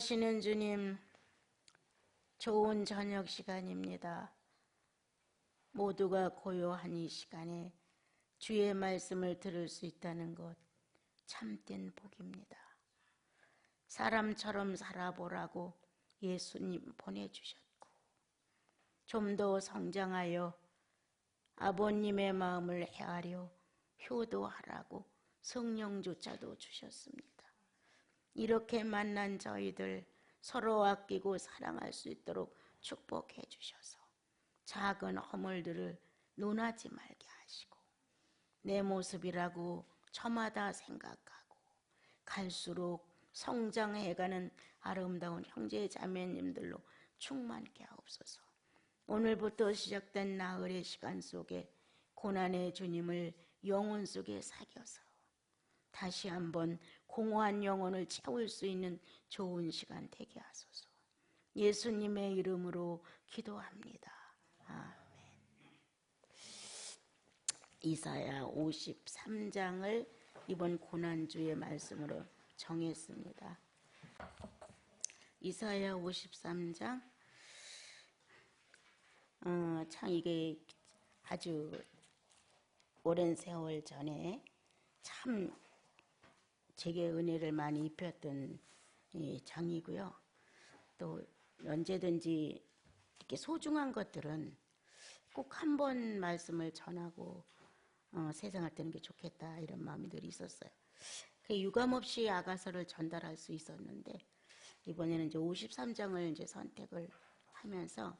하시는 주님, 좋은 저녁 시간입니다. 모두가 고요한 이 시간에 주의 말씀을 들을 수 있다는 것 참된 복입니다. 사람처럼 살아보라고 예수님 보내주셨고, 좀 더 성장하여 아버님의 마음을 헤아려 효도하라고 성령조차도 주셨습니다. 이렇게 만난 저희들 서로 아끼고 사랑할 수 있도록 축복해 주셔서 작은 허물들을 논하지 말게 하시고, 내 모습이라고 저마다 생각하고 갈수록 성장해가는 아름다운 형제 자매님들로 충만케 하옵소서. 오늘부터 시작된 나흘의 시간 속에 고난의 주님을 영혼 속에 사겨서 다시 한번 공허한 영혼을 채울 수 있는 좋은 시간 되게 하소서. 예수님의 이름으로 기도합니다. 아멘. 이사야 53장을 이번 고난주의 말씀으로 정했습니다. 이사야 53장, 참 이게 아주 오랜 세월 전에 참 제게 은혜를 많이 입혔던 장이고요. 또 언제든지 이렇게 소중한 것들은 꼭 한 번 말씀을 전하고 세상을 뜨는 게 좋겠다, 이런 마음이 늘 있었어요. 유감없이 아가서를 전달할 수 있었는데, 이번에는 이제 53장을 이제 선택을 하면서,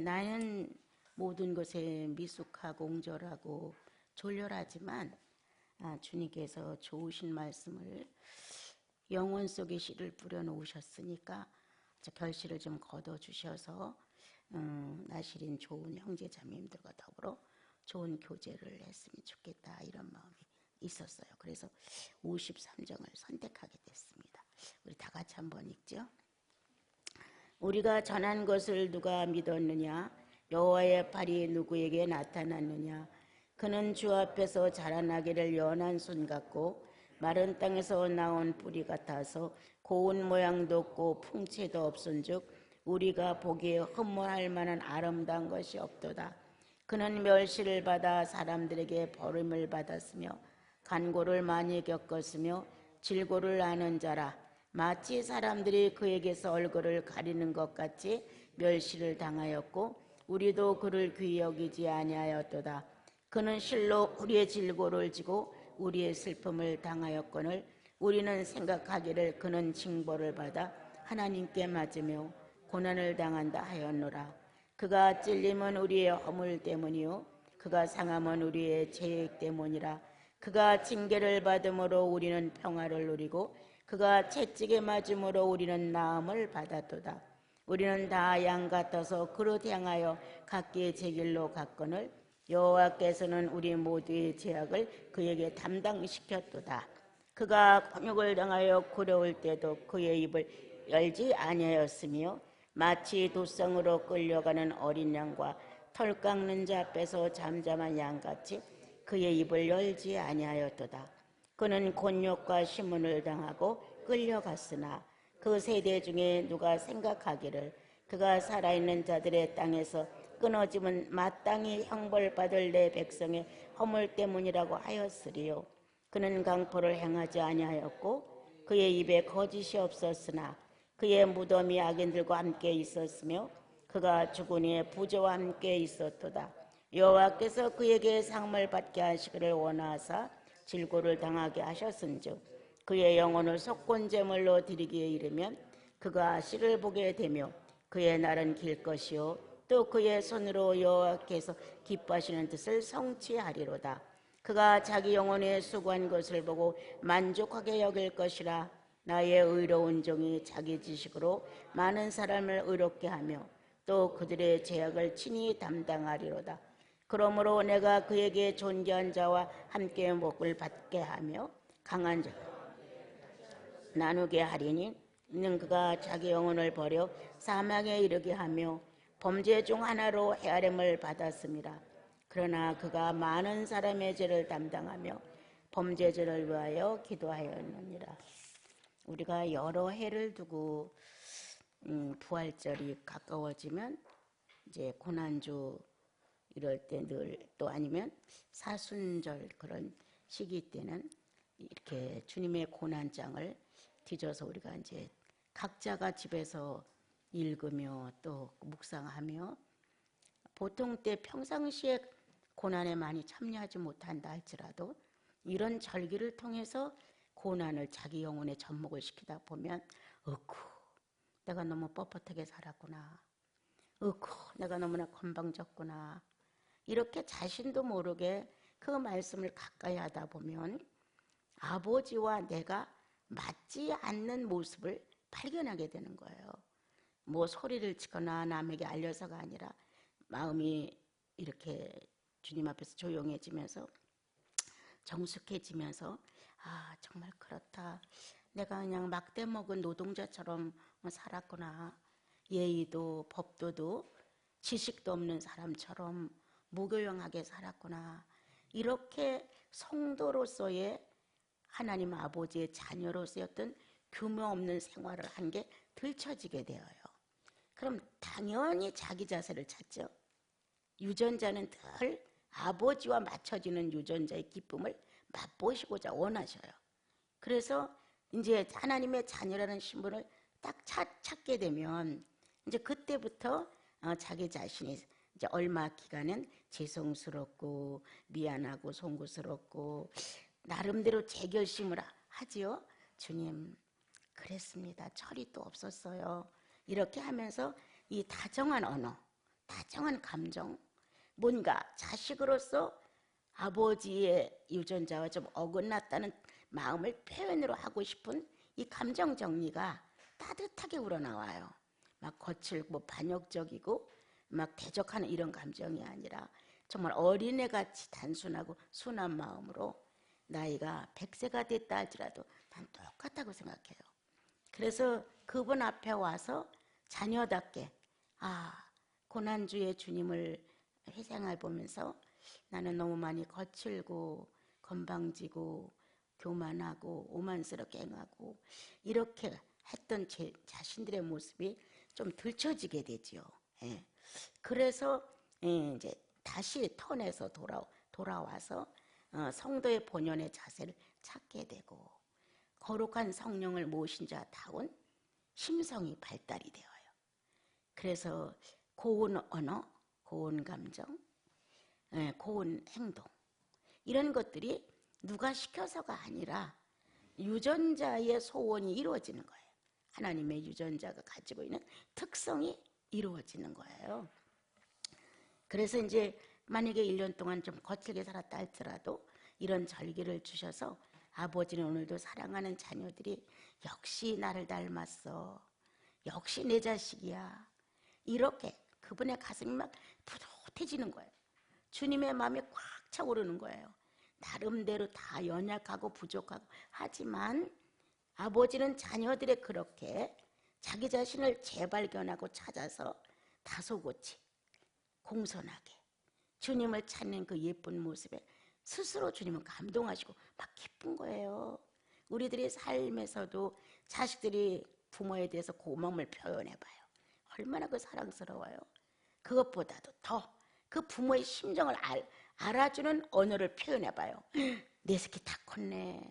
나는 모든 것에 미숙하고 옹졸하고 졸렬하지만 주님께서 좋으신 말씀을 영혼 속에 씨를 뿌려 놓으셨으니까 결실을 좀 거둬 주셔서 나시린 좋은 형제 자매님들과 더불어 좋은 교제를 했으면 좋겠다, 이런 마음이 있었어요. 그래서 53장을 선택하게 됐습니다. 우리 다 같이 한번 읽죠. 우리가 전한 것을 누가 믿었느냐? 여호와의 팔이 누구에게 나타났느냐? 그는 주 앞에서 자라나기를 연한 순 같고 마른 땅에서 나온 뿌리 같아서 고운 모양도 없고 풍채도 없은즉 우리가 보기에 흠모할 만한 아름다운 것이 없도다. 그는 멸시를 받아 사람들에게 버림을 받았으며 간고를 많이 겪었으며 질고를 아는 자라. 마치 사람들이 그에게서 얼굴을 가리는 것 같이 멸시를 당하였고 우리도 그를 귀히 여기지 아니하였도다. 그는 실로 우리의 질고를 지고 우리의 슬픔을 당하였거늘 우리는 생각하기를 그는 징벌을 받아 하나님께 맞으며 고난을 당한다 하였노라. 그가 찔림은 우리의 허물 때문이요 그가 상함은 우리의 죄악 때문이라. 그가 징계를 받음으로 우리는 평화를 누리고 그가 채찍에 맞음으로 우리는 나음을 받았도다. 우리는 다 양 같아서 그릇 향하여 각기 제 길로 갔거늘 여호와께서는 우리 모두의 죄악을 그에게 담당시켰도다. 그가 곤욕을 당하여 구려올 때도 그의 입을 열지 아니하였으며 마치 도성으로 끌려가는 어린 양과 털 깎는 자 앞에서 잠잠한 양같이 그의 입을 열지 아니하였도다. 그는 곤욕과 시문을 당하고 끌려갔으나 그 세대 중에 누가 생각하기를 그가 살아있는 자들의 땅에서 끊어짐은 마땅히 형벌받을 내 백성의 허물 때문이라고 하였으리요. 그는 강포를 행하지 아니하였고 그의 입에 거짓이 없었으나 그의 무덤이 악인들과 함께 있었으며 그가 죽은 이의 부조와 함께 있었도다. 여호와께서 그에게 상을 받게 하시기를 원하사 질고를 당하게 하셨은즉 그의 영혼을 속건제물로 드리기에 이르면 그가 씨를 보게 되며 그의 날은 길 것이요 또 그의 손으로 여호와께서 기뻐하시는 뜻을 성취하리로다. 그가 자기 영혼에 수고한 것을 보고 만족하게 여길 것이라. 나의 의로운 종이 자기 지식으로 많은 사람을 의롭게 하며 또 그들의 죄악을 친히 담당하리로다. 그러므로 내가 그에게 존귀한 자와 함께 복을 받게 하며 강한 자 나누게 하리니 이는 그가 자기 영혼을 버려 사망에 이르게 하며 범죄 중 하나로 헤아림을 받았습니다. 그러나 그가 많은 사람의 죄를 담당하며 범죄자를 위하여 기도하였느니라. 우리가 여러 해를 두고 부활절이 가까워지면 이제 고난주 이럴 때 늘 또 아니면 사순절 그런 시기 때는 이렇게 주님의 고난장을 뒤져서 우리가 이제 각자가 집에서 읽으며 또 묵상하며 보통 때 평상시에 고난에 많이 참여하지 못한다 할지라도 이런 절기를 통해서 고난을 자기 영혼에 접목을 시키다 보면 어쿠 내가 너무 뻣뻣하게 살았구나. 어쿠 내가 너무나 건방졌구나. 이렇게 자신도 모르게 그 말씀을 가까이 하다 보면 아버지와 내가 맞지 않는 모습을 발견하게 되는 거예요. 뭐 소리를 치거나 남에게 알려서가 아니라 마음이 이렇게 주님 앞에서 조용해지면서 정숙해지면서 아 정말 그렇다. 내가 그냥 막대 먹은 노동자처럼 살았구나. 예의도 법도도 지식도 없는 사람처럼 무교양하게 살았구나. 이렇게 성도로서의 하나님 아버지의 자녀로서의 어떤 규모 없는 생활을 한 게 들춰지게 되어요. 그럼 당연히 자기 자세를 찾죠. 유전자는 늘 아버지와 맞춰지는 유전자의 기쁨을 맛보시고자 원하셔요. 그래서 이제 하나님의 자녀라는 신분을 딱 찾게 되면 이제 그때부터 자기 자신이 이제 얼마 기간은 죄송스럽고 미안하고 송구스럽고 나름대로 재결심을 하지요. 주님 그랬습니다. 철이 또 없었어요. 이렇게 하면서 이 다정한 언어, 다정한 감정, 뭔가 자식으로서 아버지의 유전자와 좀 어긋났다는 마음을 표현으로 하고 싶은 이 감정 정리가 따뜻하게 우러나와요. 막 거칠고 반역적이고 막 대적하는 이런 감정이 아니라 정말 어린애같이 단순하고 순한 마음으로 나이가 100세가 됐다 할지라도 난 똑같다고 생각해요. 그래서 그분 앞에 와서 자녀답게 고난주의 주님을 회상해 보면서 나는 너무 많이 거칠고 건방지고 교만하고 오만스럽게 행하고 이렇게 했던 제 자신들의 모습이 좀 들춰지게 되지요. 예. 그래서 이제 다시 턴에서 돌아와서 성도의 본연의 자세를 찾게 되고 거룩한 성령을 모신 자다운 심성이 발달이 되어요. 그래서 고운 언어, 고운 감정, 고운 행동 이런 것들이 누가 시켜서가 아니라 유전자의 소원이 이루어지는 거예요. 하나님의 유전자가 가지고 있는 특성이 이루어지는 거예요. 그래서 이제 만약에 1년 동안 좀 거칠게 살았다 할지라도 이런 절기를 주셔서 아버지는 오늘도 사랑하는 자녀들이 역시 나를 닮았어. 역시 내 자식이야. 이렇게 그분의 가슴이 막 뿌듯해지는 거예요. 주님의 마음이 꽉 차오르는 거예요. 나름대로 다 연약하고 부족하고 하지만 아버지는 자녀들의 그렇게 자기 자신을 재발견하고 찾아서 다소곳이 공손하게 주님을 찾는 그 예쁜 모습에 스스로 주님은 감동하시고 막 기쁜 거예요. 우리들의 삶에서도 자식들이 부모에 대해서 고마움을 표현해봐요. 얼마나 그 사랑스러워요. 그것보다도 더 그 부모의 심정을 알아주는 언어를 표현해봐요. 내 새끼 다 컸네.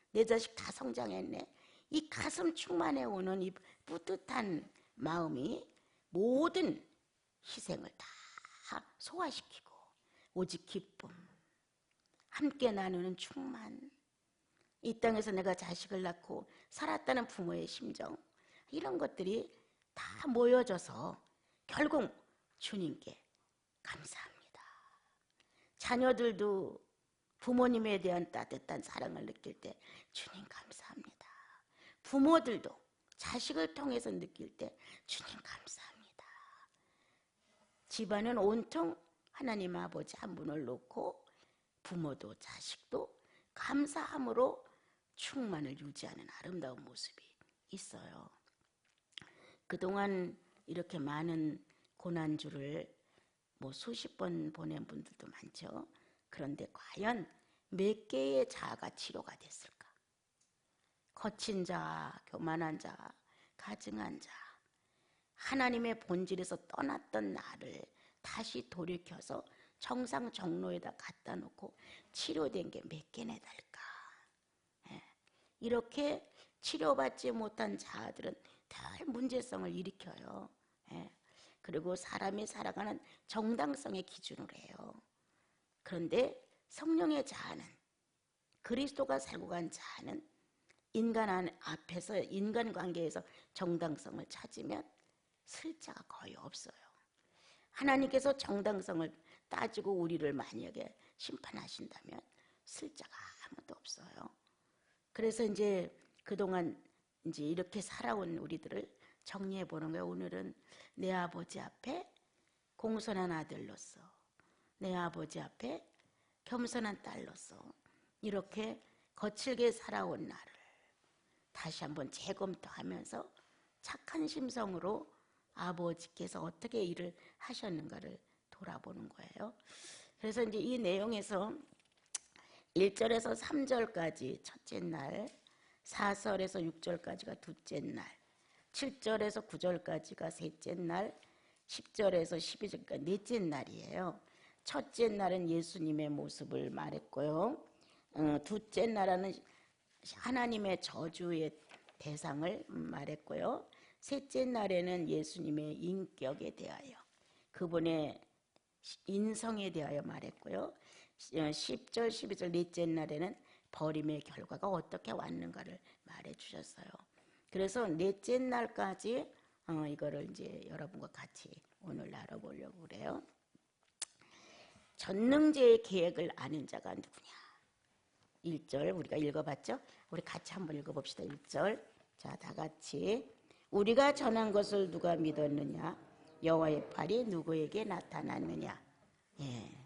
내 자식 다 성장했네. 이 가슴 충만해 오는 이 뿌듯한 마음이 모든 희생을 다 소화시키고 오직 기쁨, 함께 나누는 충만, 이 땅에서 내가 자식을 낳고 살았다는 부모의 심정 이런 것들이 다 모여져서 결국 주님께 감사합니다. 자녀들도 부모님에 대한 따뜻한 사랑을 느낄 때 주님 감사합니다. 부모들도 자식을 통해서 느낄 때 주님 감사합니다. 집안은 온통 하나님 아버지 한 분을 놓고 부모도 자식도 감사함으로 충만을 유지하는 아름다운 모습이 있어요. 그동안 이렇게 많은 고난주를 뭐 수십 번 보낸 분들도 많죠. 그런데 과연 몇 개의 자아가 치료가 됐을까? 거친 자, 교만한 자, 가증한 자, 하나님의 본질에서 떠났던 나를 다시 돌이켜서 정상 정로에다 갖다 놓고 치료된 게 몇 개나 될까? 이렇게 치료받지 못한 자들은 늘 문제성을 일으켜요. 그리고 사람이 살아가는 정당성의 기준으로 해요. 그런데 성령의 자아는, 그리스도가 살고 간 자아는 인간 앞에서, 인간관계에서 정당성을 찾으면 슬자가 거의 없어요. 하나님께서 정당성을 따지고 우리를 만약에 심판하신다면 슬자가 아무도 없어요. 그래서 이제 그동안 이제 이렇게 살아온 우리들을 정리해 보는 거예요. 오늘은 내 아버지 앞에 공손한 아들로서, 내 아버지 앞에 겸손한 딸로서 이렇게 거칠게 살아온 나를 다시 한번 재검토하면서 착한 심성으로 아버지께서 어떻게 일을 하셨는가를 돌아보는 거예요. 그래서 이제 이 내용에서 1절에서 3절까지 첫째 날, 4절에서 6절까지가 둘째 날, 7절에서 9절까지가 셋째 날, 10절에서 12절까지 넷째 날이에요. 첫째 날은 예수님의 모습을 말했고요. 둘째 날은 하나님의 저주의 대상을 말했고요. 셋째 날에는 예수님의 인격에 대하여, 그분의 인성에 대하여 말했고요. 10절, 12절 넷째 날에는 버림의 결과가 어떻게 왔는가를 말해 주셨어요. 그래서 넷째 날까지 이거를 이제 여러분과 같이 오늘 알아보려고 그래요. 전능제의 계획을 아는 자가 누구냐? 1절 우리가 읽어봤죠? 우리 같이 한번 읽어봅시다. 1절. 자, 다 같이. 우리가 전한 것을 누가 믿었느냐? 여호와의 팔이 누구에게 나타났느냐? 예.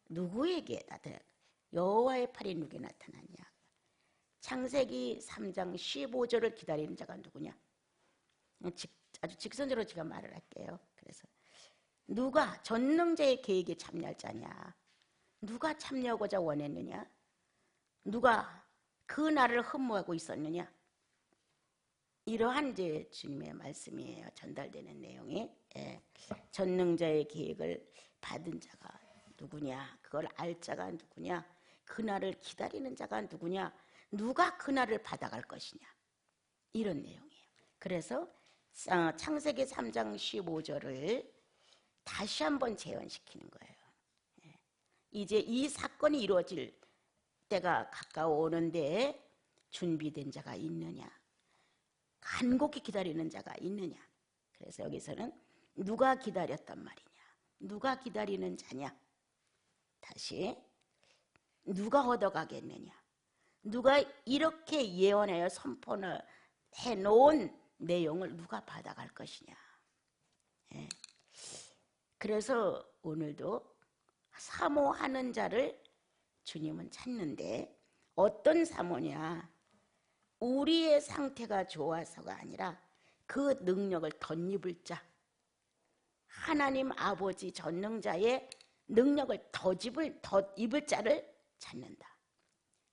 누구에게 나타나? 여호와의 팔이 누구에게 나타났냐? 창세기 3장 15절을 기다리는 자가 누구냐? 아주 직선적으로 제가 말을 할게요. 그래서 누가 전능자의 계획에 참여할 자냐? 누가 참여하고자 원했느냐? 누가 그 날을 흠모하고 있었느냐? 이러한 이제 주님의 말씀이에요. 전달되는 내용이. 전능자의 계획을 받은 자가 누구냐? 그걸 알 자가 누구냐? 그날을 기다리는 자가 누구냐? 누가 그날을 받아갈 것이냐? 이런 내용이에요. 그래서 창세기 3장 15절을 다시 한번 재현시키는 거예요. 이제 이 사건이 이루어질 때가 가까워오는데 준비된 자가 있느냐? 간곡히 기다리는 자가 있느냐? 그래서 여기서는 누가 기다렸단 말이냐? 누가 기다리는 자냐? 다시 누가 얻어가겠느냐? 누가 이렇게 예언하여 선포를 해놓은 내용을 누가 받아갈 것이냐? 그래서 오늘도 사모하는 자를 주님은 찾는데 어떤 사모냐? 우리의 상태가 좋아서가 아니라 그 능력을 덧입을 자, 하나님 아버지 전능자의 능력을 덧입을 자를 찾는다.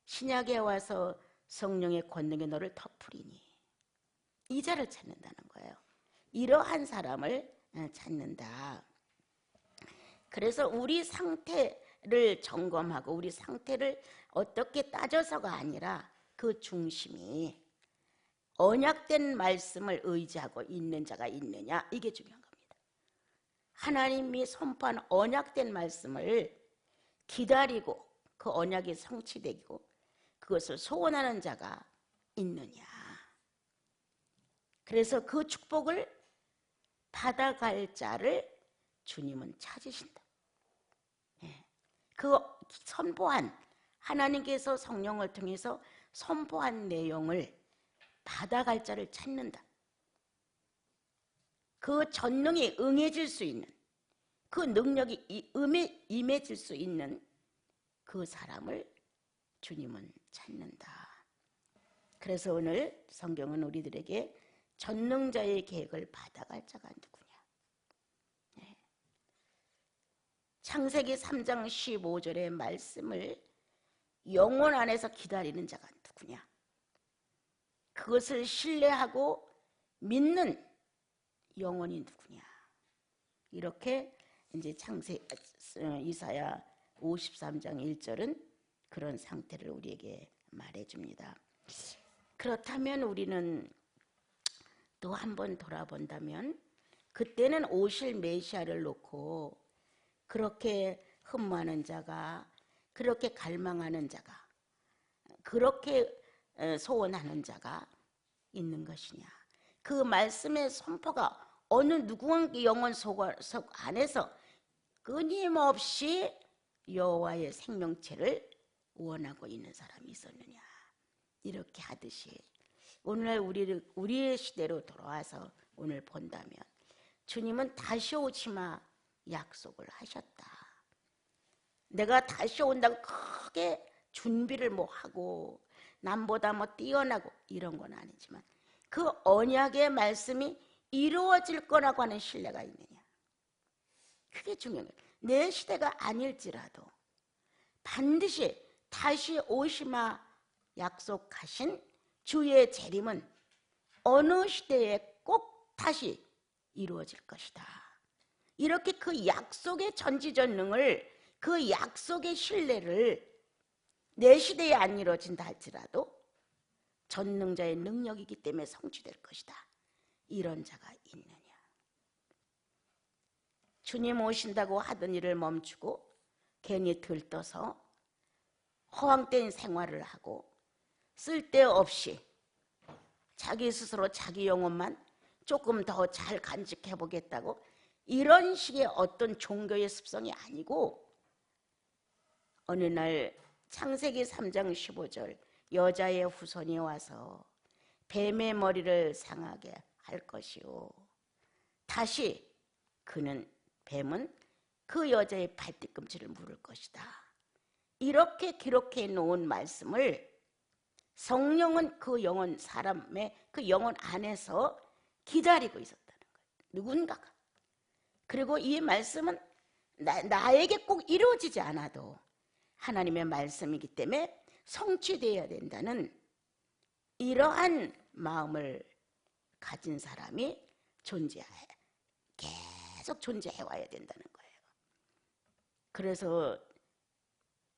신약에 와서 성령의 권능에 너를 덮으리니 이 자를 찾는다는 거예요. 이러한 사람을 찾는다. 그래서 우리 상태를 점검하고 우리 상태를 어떻게 따져서가 아니라 그 중심이 언약된 말씀을 의지하고 있는 자가 있느냐, 이게 중요한 겁니다. 하나님이 선포한 언약된 말씀을 기다리고 그 언약이 성취되고 그것을 소원하는 자가 있느냐. 그래서 그 축복을 받아갈 자를 주님은 찾으신다. 그 선포한, 하나님께서 성령을 통해서 선포한 내용을 받아갈 자를 찾는다. 그 전능이 응해질 수 있는, 그 능력이 임해질 수 있는 그 사람을 주님은 찾는다. 그래서 오늘 성경은 우리들에게 전능자의 계획을 받아갈 자가 누구냐? 창세기 3장 15절의 말씀을 영혼 안에서 기다리는 자가 누구냐? 그것을 신뢰하고 믿는 영혼이 누구냐. 이렇게 이제 이사야 53장 1절은 그런 상태를 우리에게 말해줍니다. 그렇다면 우리는 또 한 번 돌아본다면 그때는 오실 메시아를 놓고 그렇게 흠모하는 자가, 그렇게 갈망하는 자가, 그렇게 소원하는 자가 있는 것이냐. 그 말씀의 선포가 어느 누구의 영혼 속 안에서 끊임없이 여호와의 생명체를 원하고 있는 사람이 있었느냐. 이렇게 하듯이 오늘 우리의 시대로 돌아와서 오늘 본다면 주님은 다시 오지마 약속을 하셨다. 내가 다시 온다고 크게 준비를 뭐 하고 남보다 뭐 뛰어나고 이런 건 아니지만 그 언약의 말씀이 이루어질 거라고 하는 신뢰가 있느냐. 그게 중요해요. 내 시대가 아닐지라도 반드시 다시 오시마 약속하신 주의 재림은 어느 시대에 꼭 다시 이루어질 것이다. 이렇게 그 약속의 전지전능을, 그 약속의 신뢰를 내 시대에 안 이루어진다 할지라도 전능자의 능력이기 때문에 성취될 것이다. 이런 자가 있느냐. 주님 오신다고 하던 일을 멈추고 괜히 들떠서 허황된 생활을 하고 쓸데없이 자기 스스로 자기 영혼만 조금 더 잘 간직해 보겠다고 이런 식의 어떤 종교의 습성이 아니고 어느 날 창세기 3장 15절 여자의 후손이 와서 뱀의 머리를 상하게 할 것이요 다시 뱀은 그 여자의 발뒤꿈치를 물을 것이다. 이렇게 기록해 놓은 말씀을 성령은 그 영혼, 사람의 그 영혼 안에서 기다리고 있었다는 거예요. 누군가가. 그리고 이 말씀은 나에게 꼭 이루어지지 않아도 하나님의 말씀이기 때문에 성취되어야 된다는 이러한 마음을 가진 사람이 계속 존재해 와야 된다는 거예요. 그래서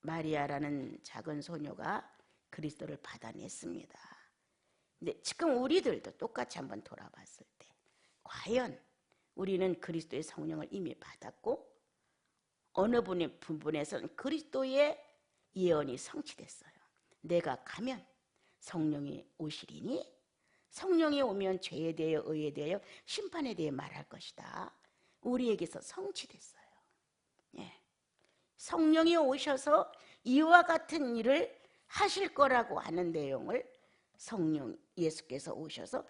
마리아라는 작은 소녀가 그리스도를 받아냈습니다. 근데 지금 우리들도 똑같이 한번 돌아봤을 때 과연 우리는 그리스도의 성령을 이미 받았고 어느 부분에서는 그리스도의 예언이 성취됐어요. 내가 가면 성령이 오시리니 성령이 오면 죄에 대하여 의에 대하여 심판에 대해 말할 것이다. 우리에게서 성취됐어요. 예. 성령이 오셔서 이와 같은 일을 하실 거라고 하는 내용을 예수께서 오셔서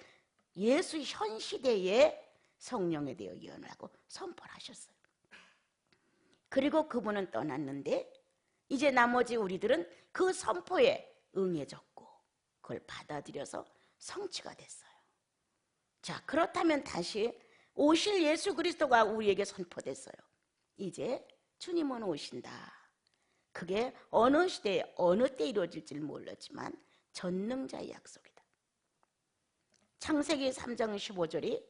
예수 현 시대에 성령에 대해 예언을 하고 선포를 하셨어요. 그리고 그분은 떠났는데 이제 나머지 우리들은 그 선포에 응해졌고 그걸 받아들여서 성취가 됐어요. 자, 그렇다면 다시 오실 예수 그리스도가 우리에게 선포됐어요. 이제 주님은 오신다. 그게 어느 시대에 어느 때 이루어질지는 몰랐지만 전능자의 약속이다. 창세기 3장 15절이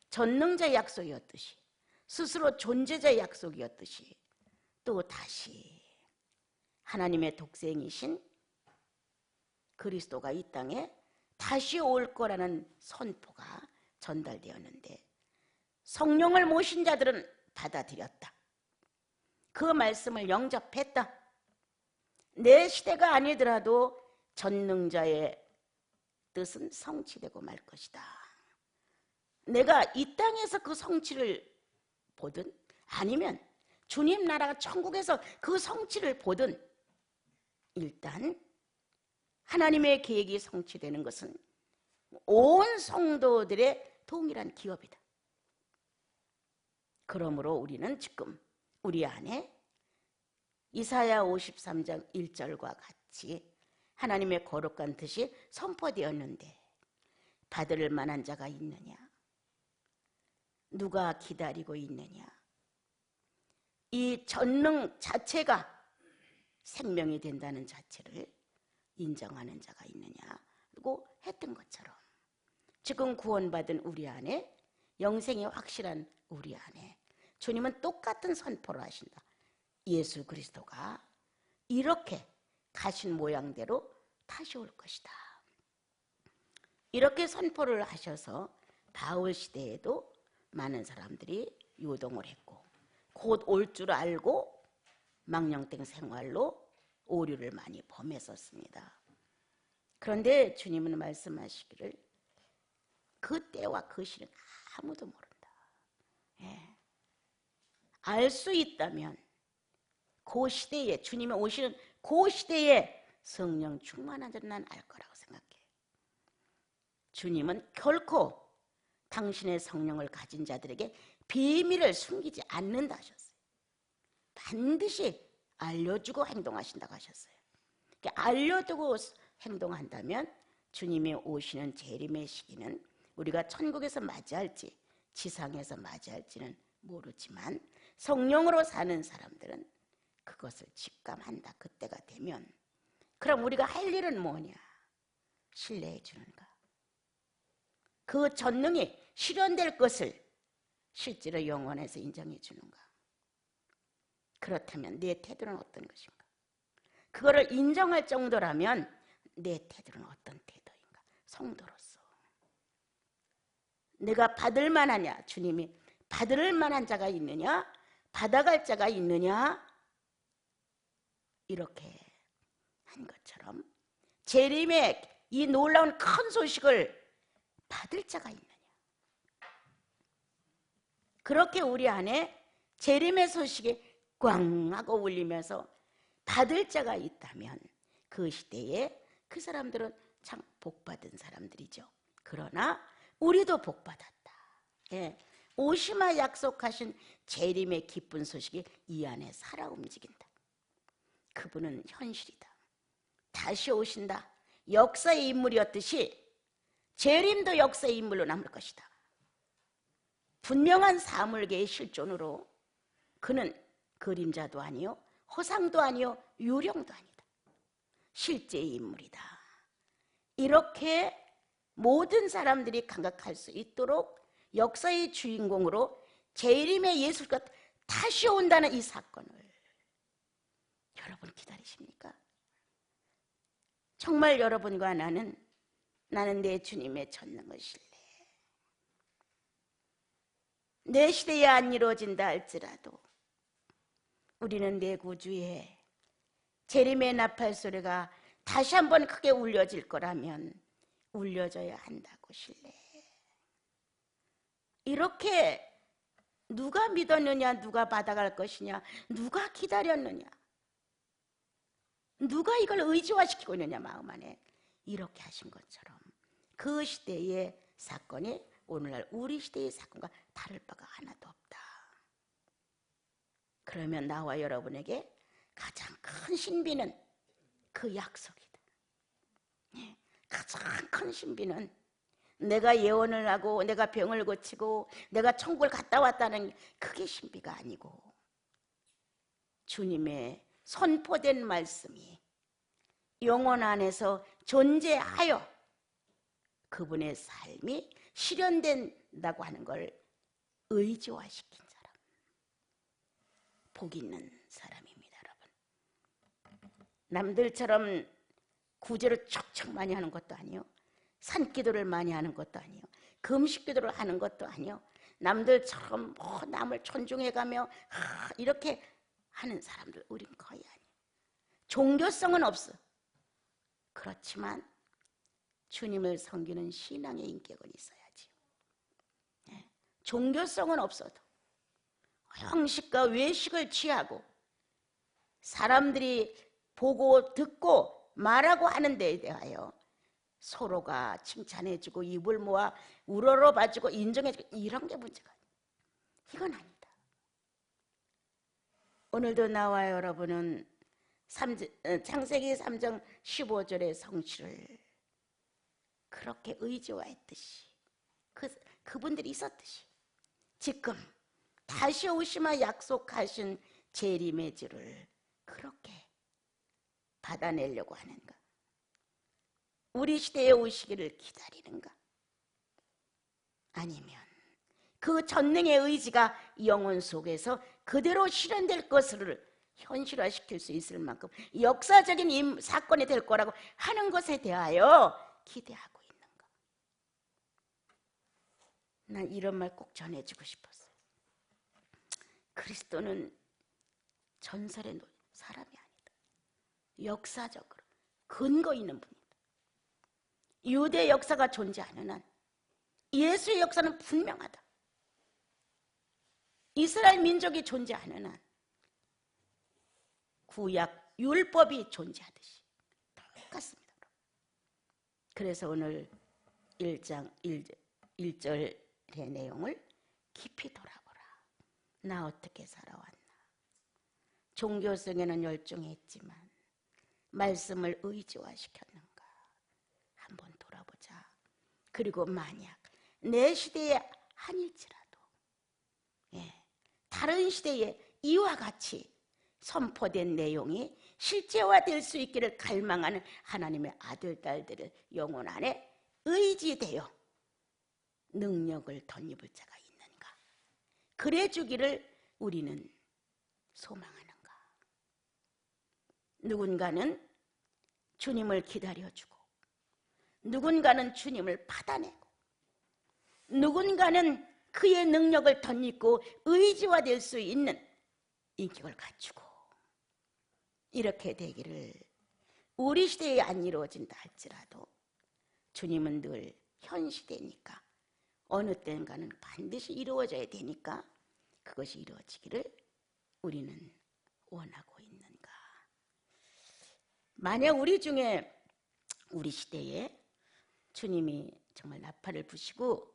전능자의 약속이었듯이 스스로 존재자의 약속이었듯이 또 다시 하나님의 독생이신 그리스도가 이 땅에 다시 올 거라는 선포가 전달되었는데 성령을 모신 자들은 받아들였다. 그 말씀을 영접했다. 내 시대가 아니더라도 전능자의 뜻은 성취되고 말 것이다. 내가 이 땅에서 그 성취를 보든 아니면 주님 나라가 천국에서 그 성취를 보든 일단 하나님의 계획이 성취되는 것은 온 성도들의 동일한 기업이다. 그러므로 우리는 지금 우리 안에 이사야 53장 1절과 같이 하나님의 거룩한 뜻이 선포되었는데 받을 만한 자가 있느냐? 누가 기다리고 있느냐? 이 전능 자체가 생명이 된다는 자체를 인정하는 자가 있느냐? 선포하고 했던 것처럼 지금 구원받은 우리 안에, 영생이 확실한 우리 안에 주님은 똑같은 선포를 하신다. 예수 그리스도가 이렇게 가신 모양대로 다시 올 것이다. 이렇게 선포를 하셔서 바울 시대에도 많은 사람들이 요동을 했고 곧 올 줄 알고 망령된 생활로 오류를 많이 범했었습니다. 그런데 주님은 말씀하시기를 그 때와 그 시는 아무도 모른다. 예. 알 수 있다면 그 시대에, 주님이 오시는 그 시대에 성령 충만한 자는 난 알 거라고 생각해요. 주님은 결코 당신의 성령을 가진 자들에게 비밀을 숨기지 않는다 하셨어요. 반드시 알려주고 행동하신다고 하셨어요. 알려두고 행동한다면 주님이 오시는 재림의 시기는 우리가 천국에서 맞이할지 지상에서 맞이할지는 모르지만 성령으로 사는 사람들은 그것을 직감한다. 그때가 되면. 그럼 우리가 할 일은 뭐냐? 신뢰해 주는가? 그 전능이 실현될 것을 실제로 영원에서 인정해 주는가? 그렇다면 내 태도는 어떤 것인가? 그거를 인정할 정도라면 내 태도는 어떤 태도인가? 성도로서 내가 받을 만하냐? 주님이 받을 만한 자가 있느냐? 받아갈 자가 있느냐? 이렇게 한 것처럼 재림의 이 놀라운 큰 소식을 받을 자가 있느냐? 그렇게 우리 안에 재림의 소식이 꽝 하고 울리면서 받을 자가 있다면 그 시대에 그 사람들은 참 복받은 사람들이죠. 그러나 우리도 복받았다. 예. 오시마 약속하신 재림의 기쁜 소식이 이 안에 살아 움직인다. 그분은 현실이다. 다시 오신다. 역사의 인물이었듯이 재림도 역사의 인물로 남을 것이다. 분명한 사물계의 실존으로 그는 그림자도 아니요 허상도 아니요 유령도 아니다. 실제의 인물이다. 이렇게 모든 사람들이 감각할 수 있도록 역사의 주인공으로 재림의 예수가 다시 온다는 이 사건을 여러분 기다리십니까? 정말 여러분과 나는 내 주님의 전능을 신뢰해. 내 시대에 안 이루어진다 할지라도 우리는 내 구주의 재림의 나팔 소리가 다시 한번 크게 울려질 거라면 울려져야 한다고 신뢰해. 이렇게 누가 믿었느냐, 누가 받아갈 것이냐, 누가 기다렸느냐, 누가 이걸 의지화시키고 있느냐 마음 안에 이렇게 하신 것처럼 그 시대의 사건이 오늘날 우리 시대의 사건과 다를 바가 하나도 없다. 그러면 나와 여러분에게 가장 큰 신비는 그 약속이다. 가장 큰 신비는 내가 예언을 하고 내가 병을 고치고 내가 천국을 갔다 왔다는 그게 신비가 아니고 주님의 선포된 말씀이 영혼 안에서 존재하여 그분의 삶이 실현된다고 하는 걸 의지화시킨 사람, 복 있는 사람입니다. 여러분, 남들처럼 구제를 척척 많이 하는 것도 아니요, 산기도를 많이 하는 것도 아니요, 금식기도를 하는 것도 아니요, 남들처럼 남을 존중해가며 이렇게 하는 사람들 우린 거의 아니에요. 종교성은 없어. 그렇지만 주님을 섬기는 신앙의 인격은 있어야지요. 종교성은 없어도 형식과 외식을 취하고 사람들이 보고 듣고 말하고 하는 데에 대하여 서로가 칭찬해주고 입을 모아 우러러봐주고 인정해주고 이런 게 문제가 아니에요. 이건 아니다. 오늘도 나와 여러분은 창세기 3장 15절의 성취를 그렇게 의지화했듯이 그분들이 있었듯이 지금 다시 오시마 약속하신 재림의 주를 그렇게 받아내려고 하는가? 우리 시대에 오시기를 기다리는가? 아니면 그 전능의 의지가 영혼 속에서 그대로 실현될 것을 현실화시킬 수 있을 만큼 역사적인 사건이 될 거라고 하는 것에 대하여 기대하고 있는가? 난 이런 말 꼭 전해주고 싶었어요. 그리스도는 전설의 사람이 아니다. 역사적으로 근거 있는 분이다. 유대 역사가 존재하는 한 예수의 역사는 분명하다. 이스라엘 민족이 존재하는 한 구약 율법이 존재하듯이 똑같습니다. 그래서 오늘 1장 1절의 내용을 깊이 돌아보라. 나 어떻게 살아왔나? 종교성에는 열중했지만 말씀을 의지화시켰는가? 한번 돌아보자. 그리고 만약 내 시대에 아닐지라도 다른 시대에 이와 같이 선포된 내용이 실제화될 수 있기를 갈망하는 하나님의 아들, 딸들을 영혼 안에 의지되어 능력을 덧입을 자가 있는가? 그래 주기를 우리는 소망하는가? 누군가는 주님을 기다려주고, 누군가는 주님을 받아내고, 누군가는 그의 능력을 덧입고 의지화될 수 있는 인격을 갖추고, 이렇게 되기를 우리 시대에 안 이루어진다 할지라도 주님은 늘 현 시대니까 어느 때인가는 반드시 이루어져야 되니까 그것이 이루어지기를 우리는 원하고 있는가? 만약 우리 중에 우리 시대에 주님이 정말 나팔을 부시고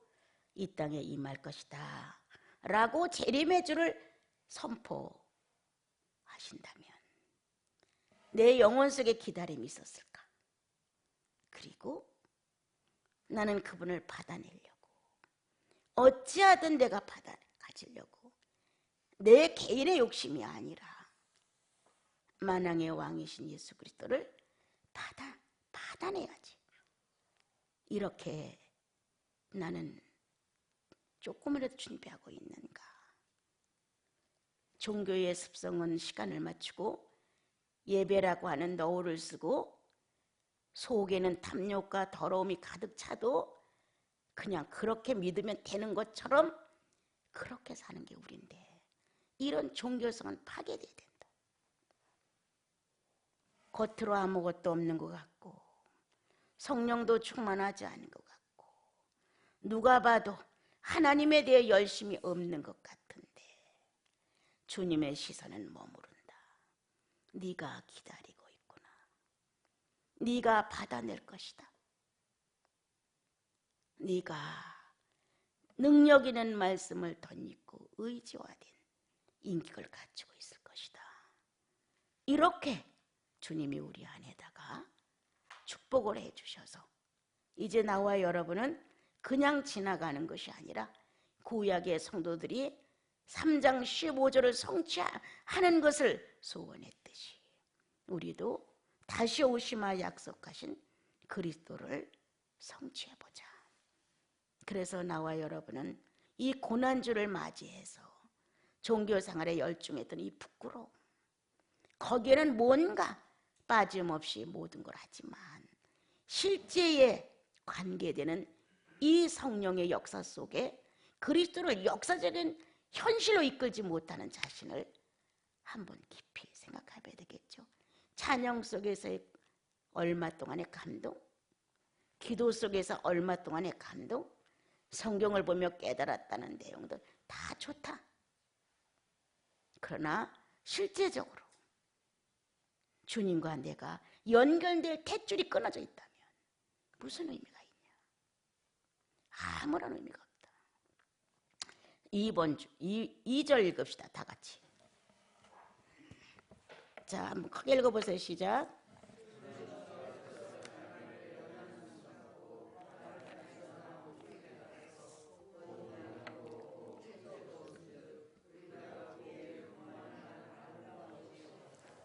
이 땅에 임할 것이다 라고 재림의 주를 선포하신다면 내 영혼 속에 기다림이 있었을까? 그리고 나는 그분을 받아내려고 어찌하든 내가 가지려고 내 개인의 욕심이 아니라 만왕의 왕이신 예수 그리스도를 받아내야지. 이렇게 나는 조금이라도 준비하고 있는가? 종교의 습성은 시간을 맞추고 예배라고 하는 너울을 쓰고 속에는 탐욕과 더러움이 가득 차도 그냥 그렇게 믿으면 되는 것처럼 그렇게 사는 게 우리인데, 이런 종교성은 파괴돼야 된다. 겉으로 아무것도 없는 것 같고 성령도 충만하지 않은 것 같고 누가 봐도 하나님에 대해 열심이 없는 것 같은데 주님의 시선은 머무른다. 네가 기다리고 있구나. 네가 받아낼 것이다. 네가 능력 있는 말씀을 덧입고 의지화된 인격을 갖추고 있을 것이다. 이렇게 주님이 우리 안에다가 축복을 해주셔서 이제 나와 여러분은 그냥 지나가는 것이 아니라 구약의 성도들이 3장 15절을 성취하는 것을 소원했듯이 우리도 다시 오시마 약속하신 그리스도를 성취해보자. 그래서 나와 여러분은 이 고난주를 맞이해서 종교생활에 열중했던 이 부끄러움, 거기에는 뭔가 빠짐없이 모든 걸 하지만 실제에 관계되는 이 성령의 역사 속에 그리스도를 역사적인 현실로 이끌지 못하는 자신을 한번 깊이 생각해봐야 되겠죠. 찬양 속에서의 얼마 동안의 감동, 기도 속에서 얼마 동안의 감동, 성경을 보며 깨달았다는 내용들 다 좋다. 그러나 실제적으로 주님과 내가 연결될 탯줄이 끊어져 있다면 무슨 의미가 있냐? 아무런 의미가 없다. 2절 읽읍시다. 다 같이. 자, 한번 크게 읽어보세요. 시작.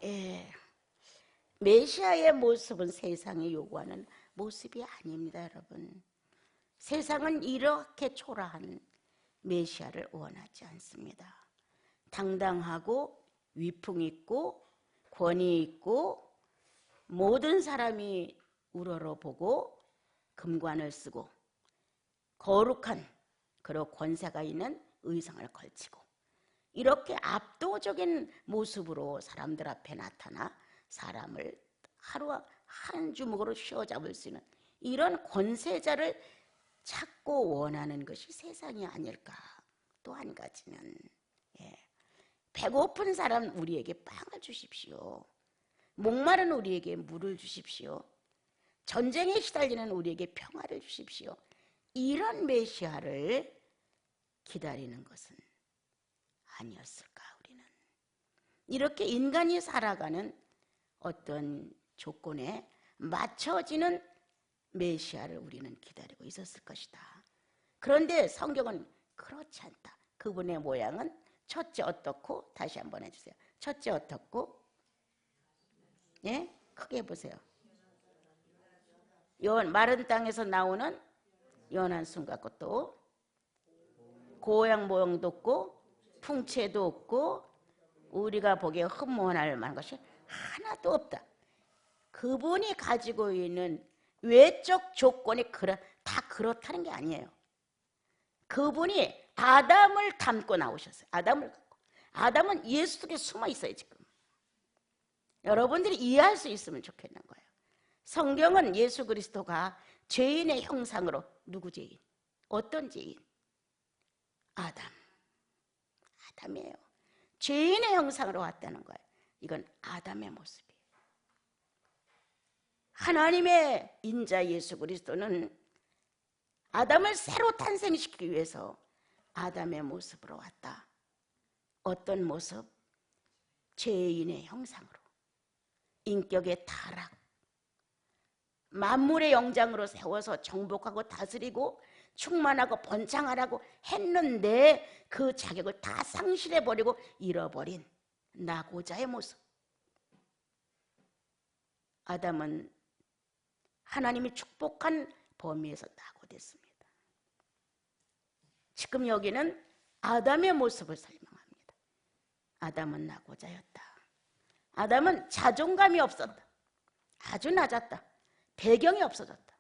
예, 메시아의 모습은 세상이 요구하는 모습이 아닙니다, 여러분. 세상은 이렇게 초라한 메시아를 원하지 않습니다. 당당하고 위풍 있고 권위 있고 모든 사람이 우러러보고 금관을 쓰고 거룩한 그리고 권세가 있는 의상을 걸치고 이렇게 압도적인 모습으로 사람들 앞에 나타나 사람을 하루 한 주먹으로 휘어잡을 수 있는 이런 권세자를 찾고 원하는 것이 세상이 아닐까. 또 한 가지는 배고픈 사람 우리에게 빵을 주십시오. 목마른 우리에게 물을 주십시오. 전쟁에 시달리는 우리에게 평화를 주십시오. 이런 메시아를 기다리는 것은 아니었을까. 우리는 이렇게 인간이 살아가는 어떤 조건에 맞춰지는 메시아를 우리는 기다리고 있었을 것이다. 그런데 성경은 그렇지 않다. 그분의 모양은 첫째 어떻고, 다시 한번 해주세요. 첫째 어떻고, 예? 크게 보세요. 마른 땅에서 나오는 연한 순 같고, 또 고양 모양도 없고 풍채도 없고 우리가 보기에 흠모할 만한 것이 하나도 없다. 그분이 가지고 있는 외적 조건이 다 그렇다는 게 아니에요. 그분이 아담을 닮고 나오셨어요. 아담은 예수 속에 숨어 있어요. 지금 여러분들이 이해할 수 있으면 좋겠는 거예요. 성경은 예수 그리스도가 죄인의 형상으로, 누구 죄인? 어떤 죄인? 아담이에요. 죄인의 형상으로 왔다는 거예요. 이건 아담의 모습이에요. 하나님의 인자 예수 그리스도는 아담을 새로 탄생시키기 위해서 아담의 모습으로 왔다. 어떤 모습? 죄인의 형상으로, 인격의 타락, 만물의 영장으로 세워서 정복하고 다스리고 충만하고 번창하라고 했는데 그 자격을 다 상실해버리고 잃어버린 낙오자의 모습. 아담은 하나님이 축복한 범위에서 낙오됐습니다. 지금 여기는 아담의 모습을 설명합니다. 아담은 낙오자였다. 아담은 자존감이 없었다. 아주 낮았다. 배경이 없어졌다.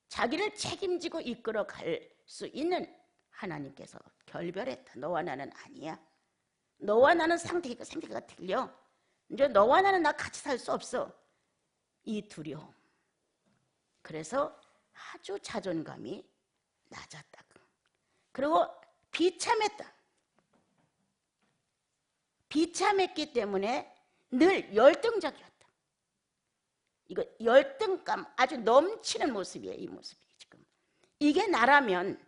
자기를 책임지고 이끌어 갈 수 있는 하나님께서 결별했다. 너와 나는 아니야. 너와 나는 생태계가 틀려. 이제 너와 나는 나 같이 살 수 없어. 이 두려움. 그래서 아주 자존감이 낮았다. 그리고 비참했다. 비참했기 때문에 늘 열등적이었다. 이거 열등감 아주 넘치는 모습이에요. 이 모습이 지금. 이게 나라면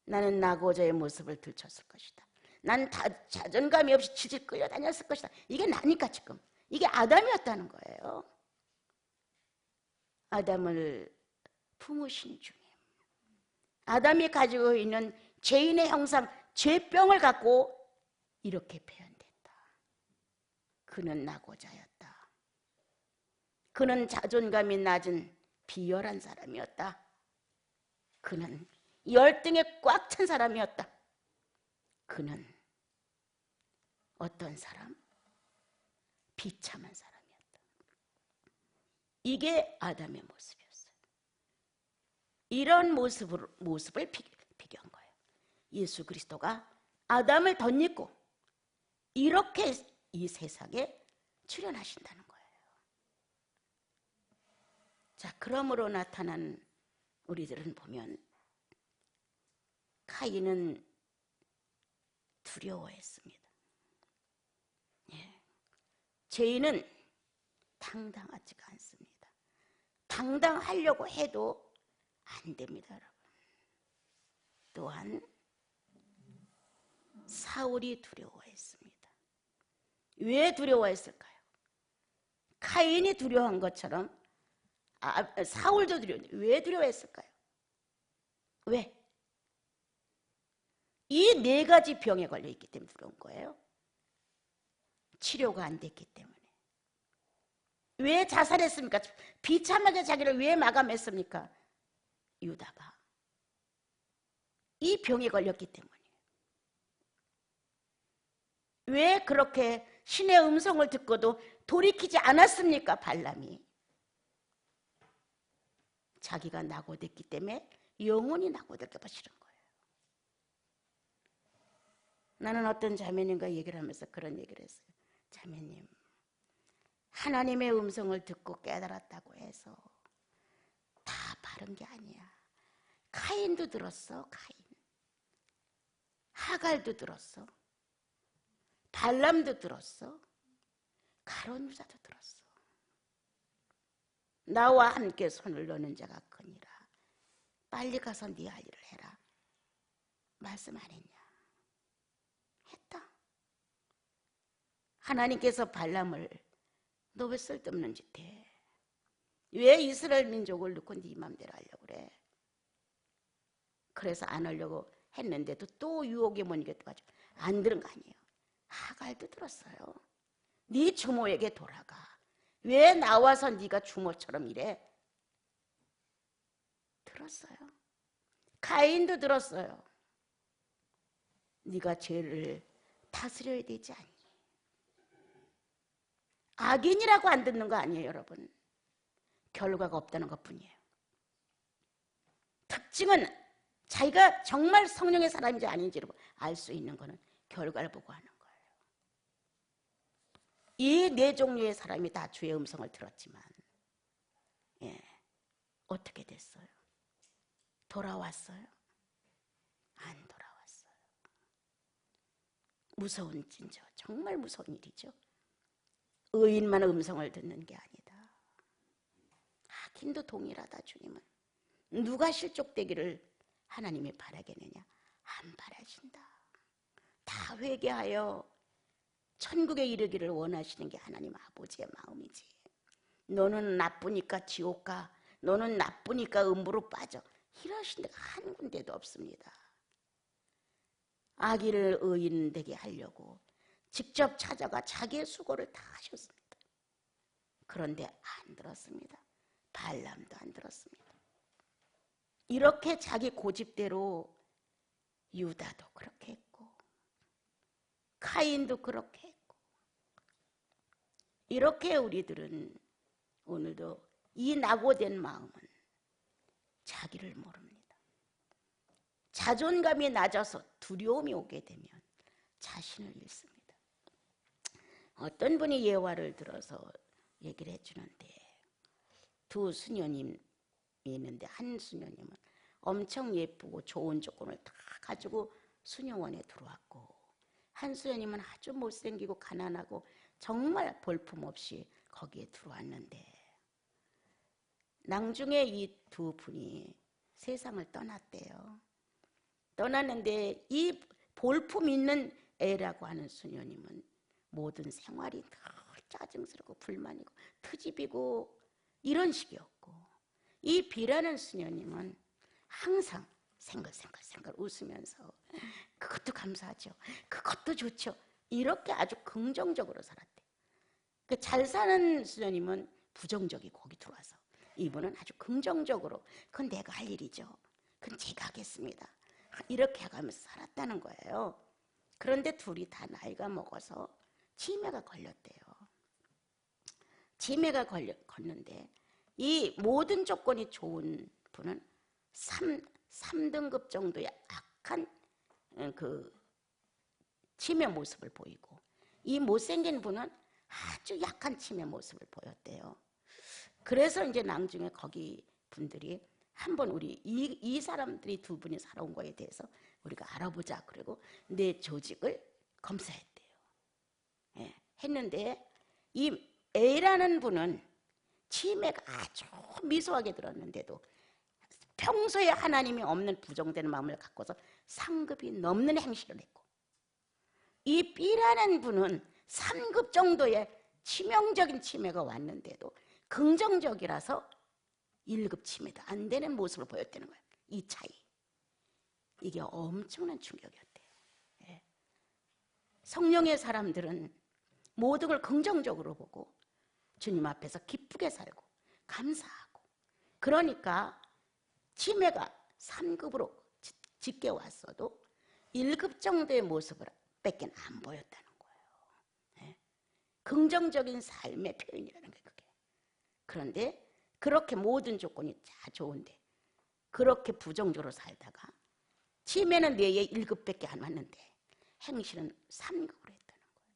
나는 낙오자의 모습을 들췄을 것이다. 난 자존감이 없이 질질 끌려다녔을 것이다. 이게 나니까 지금. 이게 아담이었다는 거예요. 아담을 품으신 주님. 아담이 가지고 있는 죄인의 형상, 죄병을 갖고 이렇게 표현됐다. 그는 낙오자였다. 그는 자존감이 낮은 비열한 사람이었다. 그는 열등에 꽉 찬 사람이었다. 그는 어떤 사람? 비참한 사람이었다. 이게 아담의 모습이었어요. 이런 모습을 비교한 거예요. 예수 그리스도가 아담을 덧입고 이렇게 이 세상에 출현하신다는 거예요. 자, 그러므로 나타난 우리들은 보면 카인은 두려워했습니다. 죄인은 당당하지가 않습니다. 당당하려고 해도 안 됩니다, 여러분. 또한 사울이 두려워했습니다. 왜 두려워했을까요? 카인이 두려워한 것처럼 사울도 두려웠는데 왜 두려워했을까요? 왜? 이 네 가지 병에 걸려 있기 때문에 두려운 거예요. 치료가 안 됐기 때문에. 왜 자살했습니까? 비참하게 자기를 왜 마감했습니까? 유다가 이 병에 걸렸기 때문이에요. 왜 그렇게 신의 음성을 듣고도 돌이키지 않았습니까? 발람이 자기가 낙오됐기 때문에 영원히 낙오될까 봐 싫은 거예요. 나는 어떤 자매님과 얘기를 하면서 그런 얘기를 했어요. 자매님, 하나님의 음성을 듣고 깨달았다고 해서 다 바른 게 아니야. 카인도 들었어. 카인. 하갈도 들었어. 발람도 들었어. 가룟 유다도 들었어. 나와 함께 손을 놓는 자가 크니라. 빨리 가서 네 할 일을 해라. 말씀 안 했냐? 했다. 하나님께서 발람을 너 왜 쓸데없는 짓 해? 왜 이스라엘 민족을 놓고 네 맘대로 하려고 그래? 그래서 안 하려고 했는데도 또 유혹에 못 이겼다가지고 안 들은 거 아니에요. 하갈도 들었어요. 네 주모에게 돌아가. 왜 나와서 네가 주모처럼 이래? 들었어요. 가인도 들었어요. 네가 죄를 다스려야 되지 않니? 악인이라고 안 듣는 거 아니에요, 여러분. 결과가 없다는 것뿐이에요. 특징은 자기가 정말 성령의 사람인지 아닌지를 알 수 있는 거는 결과를 보고 하는 거예요. 이 네 종류의 사람이 다 주의 음성을 들었지만 어떻게 됐어요? 돌아왔어요? 안 돌아왔어요. 무서운 진저 정말 무서운 일이죠. 의인만 음성을 듣는 게 아니다. 악인도 동일하다. 주님은 누가 실족되기를 하나님이 바라겠느냐? 안 바라신다. 다 회개하여 천국에 이르기를 원하시는 게 하나님 아버지의 마음이지. 너는 나쁘니까 지옥 가, 너는 나쁘니까 음부로 빠져, 이러신 데가 한 군데도 없습니다. 악인을 의인 되게 하려고 직접 찾아가 자기의 수고를 다 하셨습니다. 그런데 안 들었습니다. 발람도 안 들었습니다. 이렇게 자기 고집대로 유다도 그렇게 했고 카인도 그렇게 했고, 이렇게 우리들은 오늘도 이 낙오된 마음은 자기를 모릅니다. 자존감이 낮아서 두려움이 오게 되면 자신을 잃습니다. 어떤 분이 예화를 들어서 얘기를 해주는데, 두 수녀님이 있는데 한 수녀님은 엄청 예쁘고 좋은 조건을 다 가지고 수녀원에 들어왔고, 한 수녀님은 아주 못생기고 가난하고 정말 볼품없이 거기에 들어왔는데, 나중에 이 두 분이 세상을 떠났대요. 떠났는데 이 볼품 있는 애라고 하는 수녀님은 모든 생활이 다 짜증스럽고 불만이고 트집이고 이런 식이었고, 이 비라는 수녀님은 항상 생글생글 웃으면서 그것도 감사하죠, 그것도 좋죠, 이렇게 아주 긍정적으로 살았대. 잘 사는 수녀님은 부정적이고 거기 들어와서, 이분은 아주 긍정적으로 그건 내가 할 일이죠, 그건 제가 하겠습니다, 이렇게 해가면서 살았다는 거예요. 그런데 둘이 다 나이가 먹어서 치매가 걸렸대요. 치매가 걸렸는데 이 모든 조건이 좋은 분은 3등급 정도의 악한 그 치매 모습을 보이고, 이 못생긴 분은 아주 약한 치매 모습을 보였대요. 그래서 이제 나중에 거기 분들이 한번 우리 이 사람들이 두 분이 살아온 거에 대해서 우리가 알아보자, 그리고 내 조직을 검사했대요. 했는데 이 A라는 분은 치매가 아주 미소하게 들었는데도 평소에 하나님이 없는 부정되는 마음을 갖고서 상급이 넘는 행실을 했고, 이 B라는 분은 3급 정도의 치명적인 치매가 왔는데도 긍정적이라서 1급 치매도 안 되는 모습을 보였다는 거예요. 이 차이. 이게 엄청난 충격이었대요. 성령의 사람들은 모든 걸 긍정적으로 보고 주님 앞에서 기쁘게 살고 감사하고, 그러니까 치매가 3급으로 짙게 왔어도 1급 정도의 모습을 밖에 안 보였다는 거예요. 네? 긍정적인 삶의 표현이라는 거예요, 그게. 그런데 그렇게 모든 조건이 다 좋은데 그렇게 부정적으로 살다가 치매는 뇌에 1급밖에 안 왔는데 행실은 3급으로 했다는 거예요.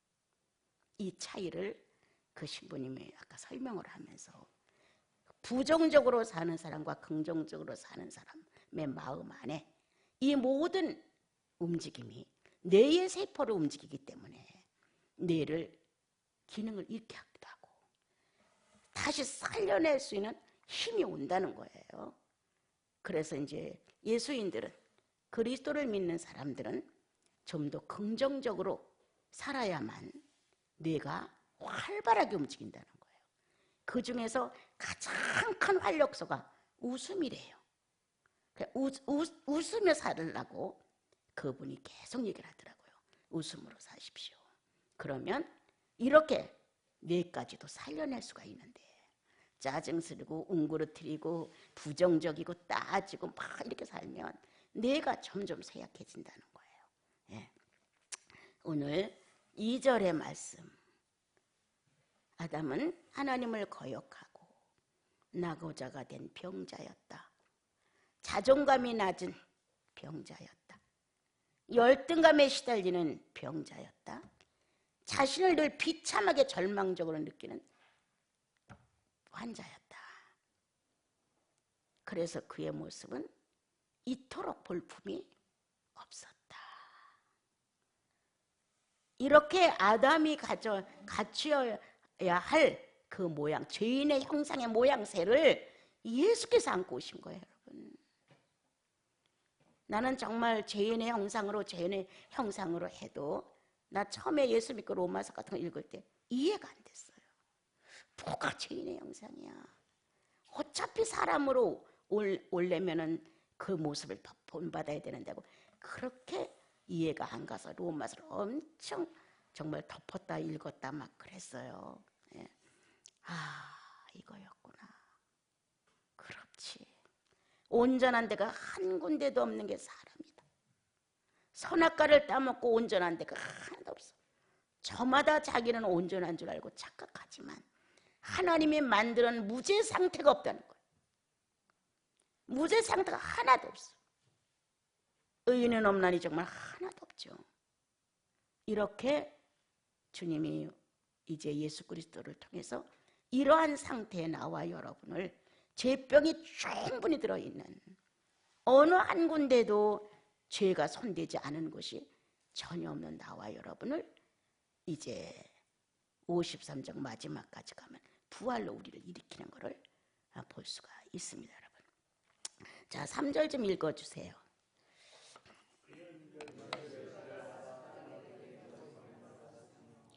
이 차이를 그 신부님이 아까 설명을 하면서 부정적으로 사는 사람과 긍정적으로 사는 사람의 마음 안에 이 모든 움직임이 뇌의 세포를 움직이기 때문에 뇌를 기능을 잃게 하기도 하고 다시 살려낼 수 있는 힘이 온다는 거예요. 그래서 이제 예수인들은, 그리스도를 믿는 사람들은 좀 더 긍정적으로 살아야만 뇌가 활발하게 움직인다는 거예요. 그 중에서 가장 큰 활력소가 웃음이래요. 웃으며 살으라고 그분이 계속 얘기를 하더라고요. 웃음으로 사십시오. 그러면 이렇게 뇌까지도 살려낼 수가 있는데 짜증스러고 웅그러뜨리고 부정적이고 따지고 막 이렇게 살면 뇌가 점점 쇠약해진다는 거예요. 예. 오늘 2절의 말씀, 아담은 하나님을 거역하고 낙오자가 된 병자였다. 자존감이 낮은 병자였다. 열등감에 시달리는 병자였다. 자신을 늘 비참하게 절망적으로 느끼는 환자였다. 그래서 그의 모습은 이토록 볼품이 없었다. 이렇게 아담이 갖추어야 할 그 모양, 죄인의 형상의 모양새를 예수께서 안고 오신 거예요, 여러분. 나는 정말 죄인의 형상으로 해도 나 처음에 예수 믿고 로마서 같은 거 읽을 때 이해가 안 됐어요. 뭐가 죄인의 형상이야? 어차피 사람으로 올려면은 그 모습을 본받아야 되는데고, 그렇게 이해가 안 가서 로마서를 엄청 정말 덮었다 읽었다 막 그랬어요. 예. 이거였구나. 그렇지. 온전한 데가 한 군데도 없는 게 사람이다. 선악과를 따먹고 온전한 데가 하나도 없어. 저마다 자기는 온전한 줄 알고 착각하지만 하나님이 만드는 무죄 상태가 없다는 거예요. 무죄 상태가 하나도 없어. 의인은 없나니 정말 하나도 없죠. 이렇게 주님이 이제 예수 그리스도를 통해서 이러한 상태에 나와 여러분을, 죄병이 충분히 들어있는, 어느 한 군데도 죄가 손대지 않은 곳이 전혀 없는 나와 여러분을 이제 53장 마지막까지 가면 부활로 우리를 일으키는 것을 볼 수가 있습니다, 여러분. 자, 3절 좀 읽어주세요.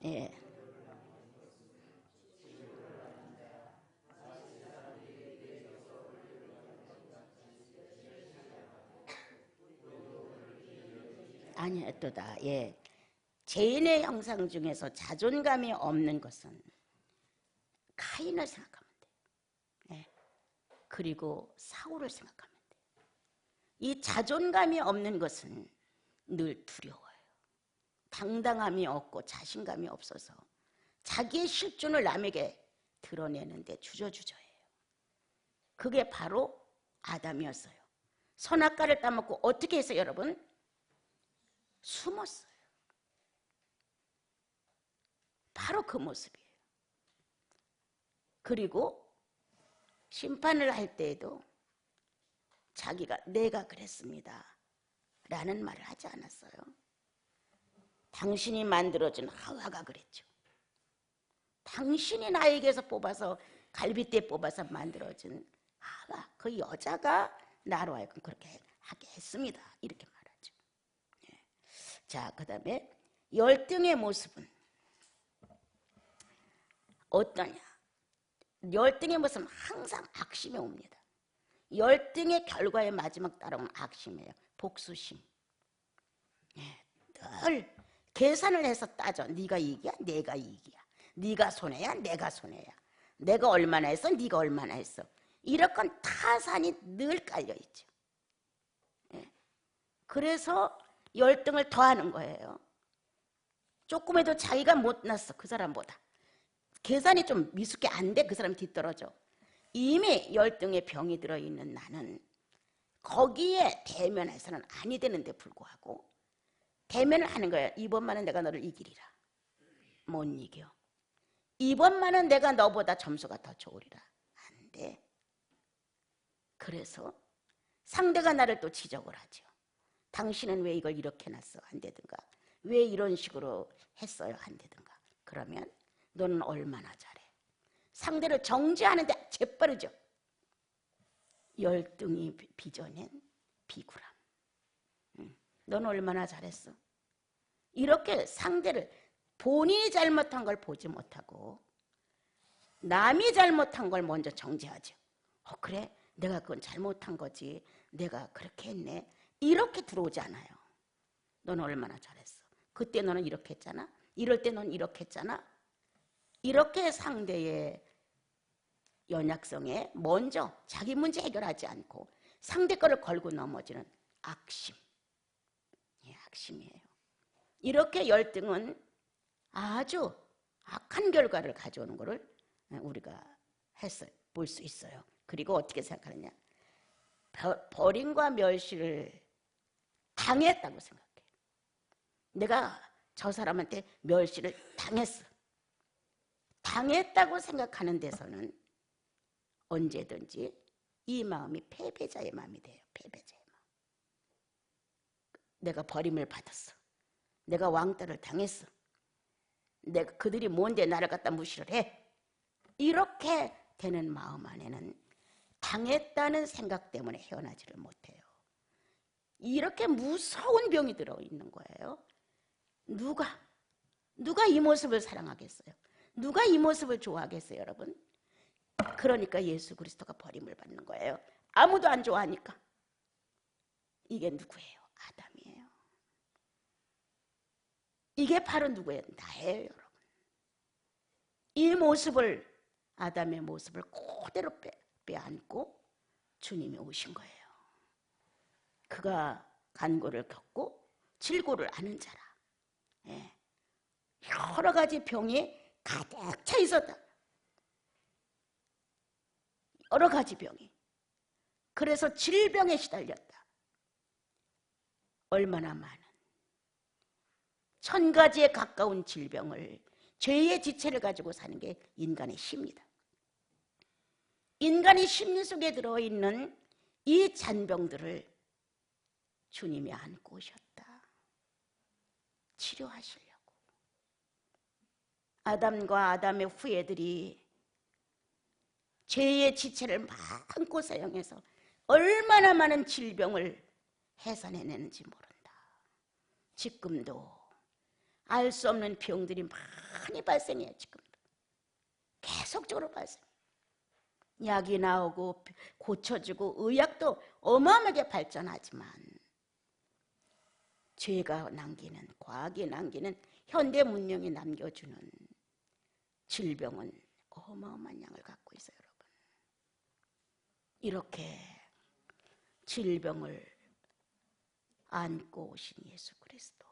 예. 아니야, 또다. 예. 죄인의 형상 중에서 자존감이 없는 것은 카인을 생각하면 돼. 예. 그리고 사울을 생각하면 돼. 이 자존감이 없는 것은 늘 두려워요. 당당함이 없고 자신감이 없어서 자기의 실존을 남에게 드러내는데 주저주저해요. 그게 바로 아담이었어요. 선악과를 따먹고 어떻게 했어요, 여러분? 숨었어요. 바로 그 모습이에요. 그리고 심판을 할 때에도 자기가 내가 그랬습니다 라는 말을 하지 않았어요. 당신이 만들어준 하와가 그랬죠. 당신이 나에게서 뽑아서, 갈빗대 뽑아서 만들어준 하와, 그 여자가 나로 하여금 그렇게 하게 했습니다, 이렇게 말하죠. 예. 자, 그 다음에 열등의 모습은 어떠냐? 열등의 모습은 항상 악심에 옵니다. 열등의 결과의 마지막 따라오는 악심이에요. 복수심. 예, 늘 계산을 해서 따져. 네가 이익이야, 내가 이익이야. 네가 손해야, 내가 손해야. 내가 얼마나 했어? 네가 얼마나 했어? 이렇게 타산이 늘 깔려있죠. 그래서 열등을 더하는 거예요. 조금해도 자기가 못났어, 그 사람보다. 계산이 좀 미숙해 안 돼, 그 사람이 뒤떨어져. 이미 열등의 병이 들어있는 나는 거기에 대면해서는 아니 되는데 불구하고 대면을 하는 거예요. 이번만은 내가 너를 이기리라. 못 이겨. 이번만은 내가 너보다 점수가 더 좋으리라. 안 돼. 그래서 상대가 나를 또 지적을 하죠. 당신은 왜 이걸 이렇게 놨어? 안 되든가. 왜 이런 식으로 했어요? 안 되든가. 그러면 너는 얼마나 잘해? 상대를 정죄하는데 재빠르죠. 열등이 빚어낸 비굴함. 너는 얼마나 잘했어? 이렇게 상대를 본인이 잘못한 걸 보지 못하고 남이 잘못한 걸 먼저 정죄하죠. 그래? 내가 그건 잘못한 거지. 내가 그렇게 했네. 이렇게 들어오지 않아요. 너는 얼마나 잘했어? 그때 너는 이렇게 했잖아. 이럴 때 너는 이렇게 했잖아. 이렇게 상대의 연약성에 먼저 자기 문제 해결하지 않고 상대 거를 걸고 넘어지는 악심. 악심이에요. 이렇게 열등은 아주 악한 결과를 가져오는 것을 우리가 볼 수 있어요. 그리고 어떻게 생각하느냐? 버림과 멸시를 당했다고 생각해. 내가 저 사람한테 멸시를 당했어. 당했다고 생각하는 데서는 언제든지 이 마음이 패배자의 마음이 돼요. 패배자의 마음. 내가 버림을 받았어. 내가 왕따를 당했어. 내가 그들이 뭔데 나를 갖다 무시를 해. 이렇게 되는 마음 안에는 당했다는 생각 때문에 헤어나지를 못해요. 이렇게 무서운 병이 들어있는 거예요. 누가 이 모습을 사랑하겠어요? 누가 이 모습을 좋아하겠어요, 여러분? 그러니까 예수 그리스도가 버림을 받는 거예요. 아무도 안 좋아하니까. 이게 누구예요? 아담이에요. 이게 바로 누구예요? 나예요, 여러분. 이 모습을, 아담의 모습을 그대로 빼안고 주님이 오신 거예요. 그가 간고를 겪고 질고를 아는 자라. 여러 가지 병이 가득 차 있었다. 여러 가지 병이. 그래서 질병에 시달렸다. 얼마나 많은 1000가지에 가까운 질병을, 죄의 지체를 가지고 사는 게 인간의 시입니다. 인간의 심리 속에 들어있는 이 잔병들을 주님이 안고 오셨다. 치료하시려고. 아담과 아담의 후예들이 죄의 지체를 마음껏 사용해서 얼마나 많은 질병을 해산해내는지 모른다. 지금도 알 수 없는 병들이 많이 발생해요. 지금도 계속적으로 발생해요. 약이 나오고 고쳐지고 의학도 어마어마하게 발전하지만 죄가 남기는, 과학이 남기는, 현대 문명이 남겨주는 질병은 어마어마한 양을 갖고 있어요, 여러분. 이렇게 질병을 안고 오신 예수 그리스도,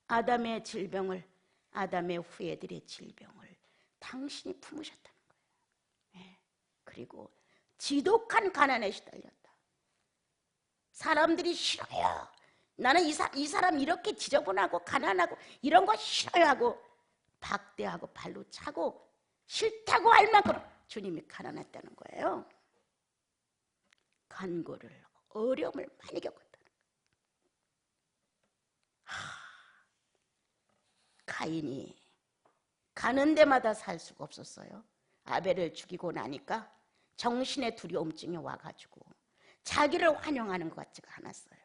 아담의 질병을, 아담의 후예들의 질병을 당신이 품으셨다는 거예요. 그리고 지독한 가난에 시달렸다. 사람들이 싫어요. 나는 이 사람 이렇게 지저분하고 가난하고 이런 거 싫어요 하고 박대하고 발로 차고 싫다고 할 만큼 주님이 가난했다는 거예요. 간고를, 어려움을 많이 겪었다는 거예요. 가인이 가는 데마다 살 수가 없었어요. 아벨을 죽이고 나니까 정신의 두려움증이 와가지고 자기를 환영하는 것 같지가 않았어요.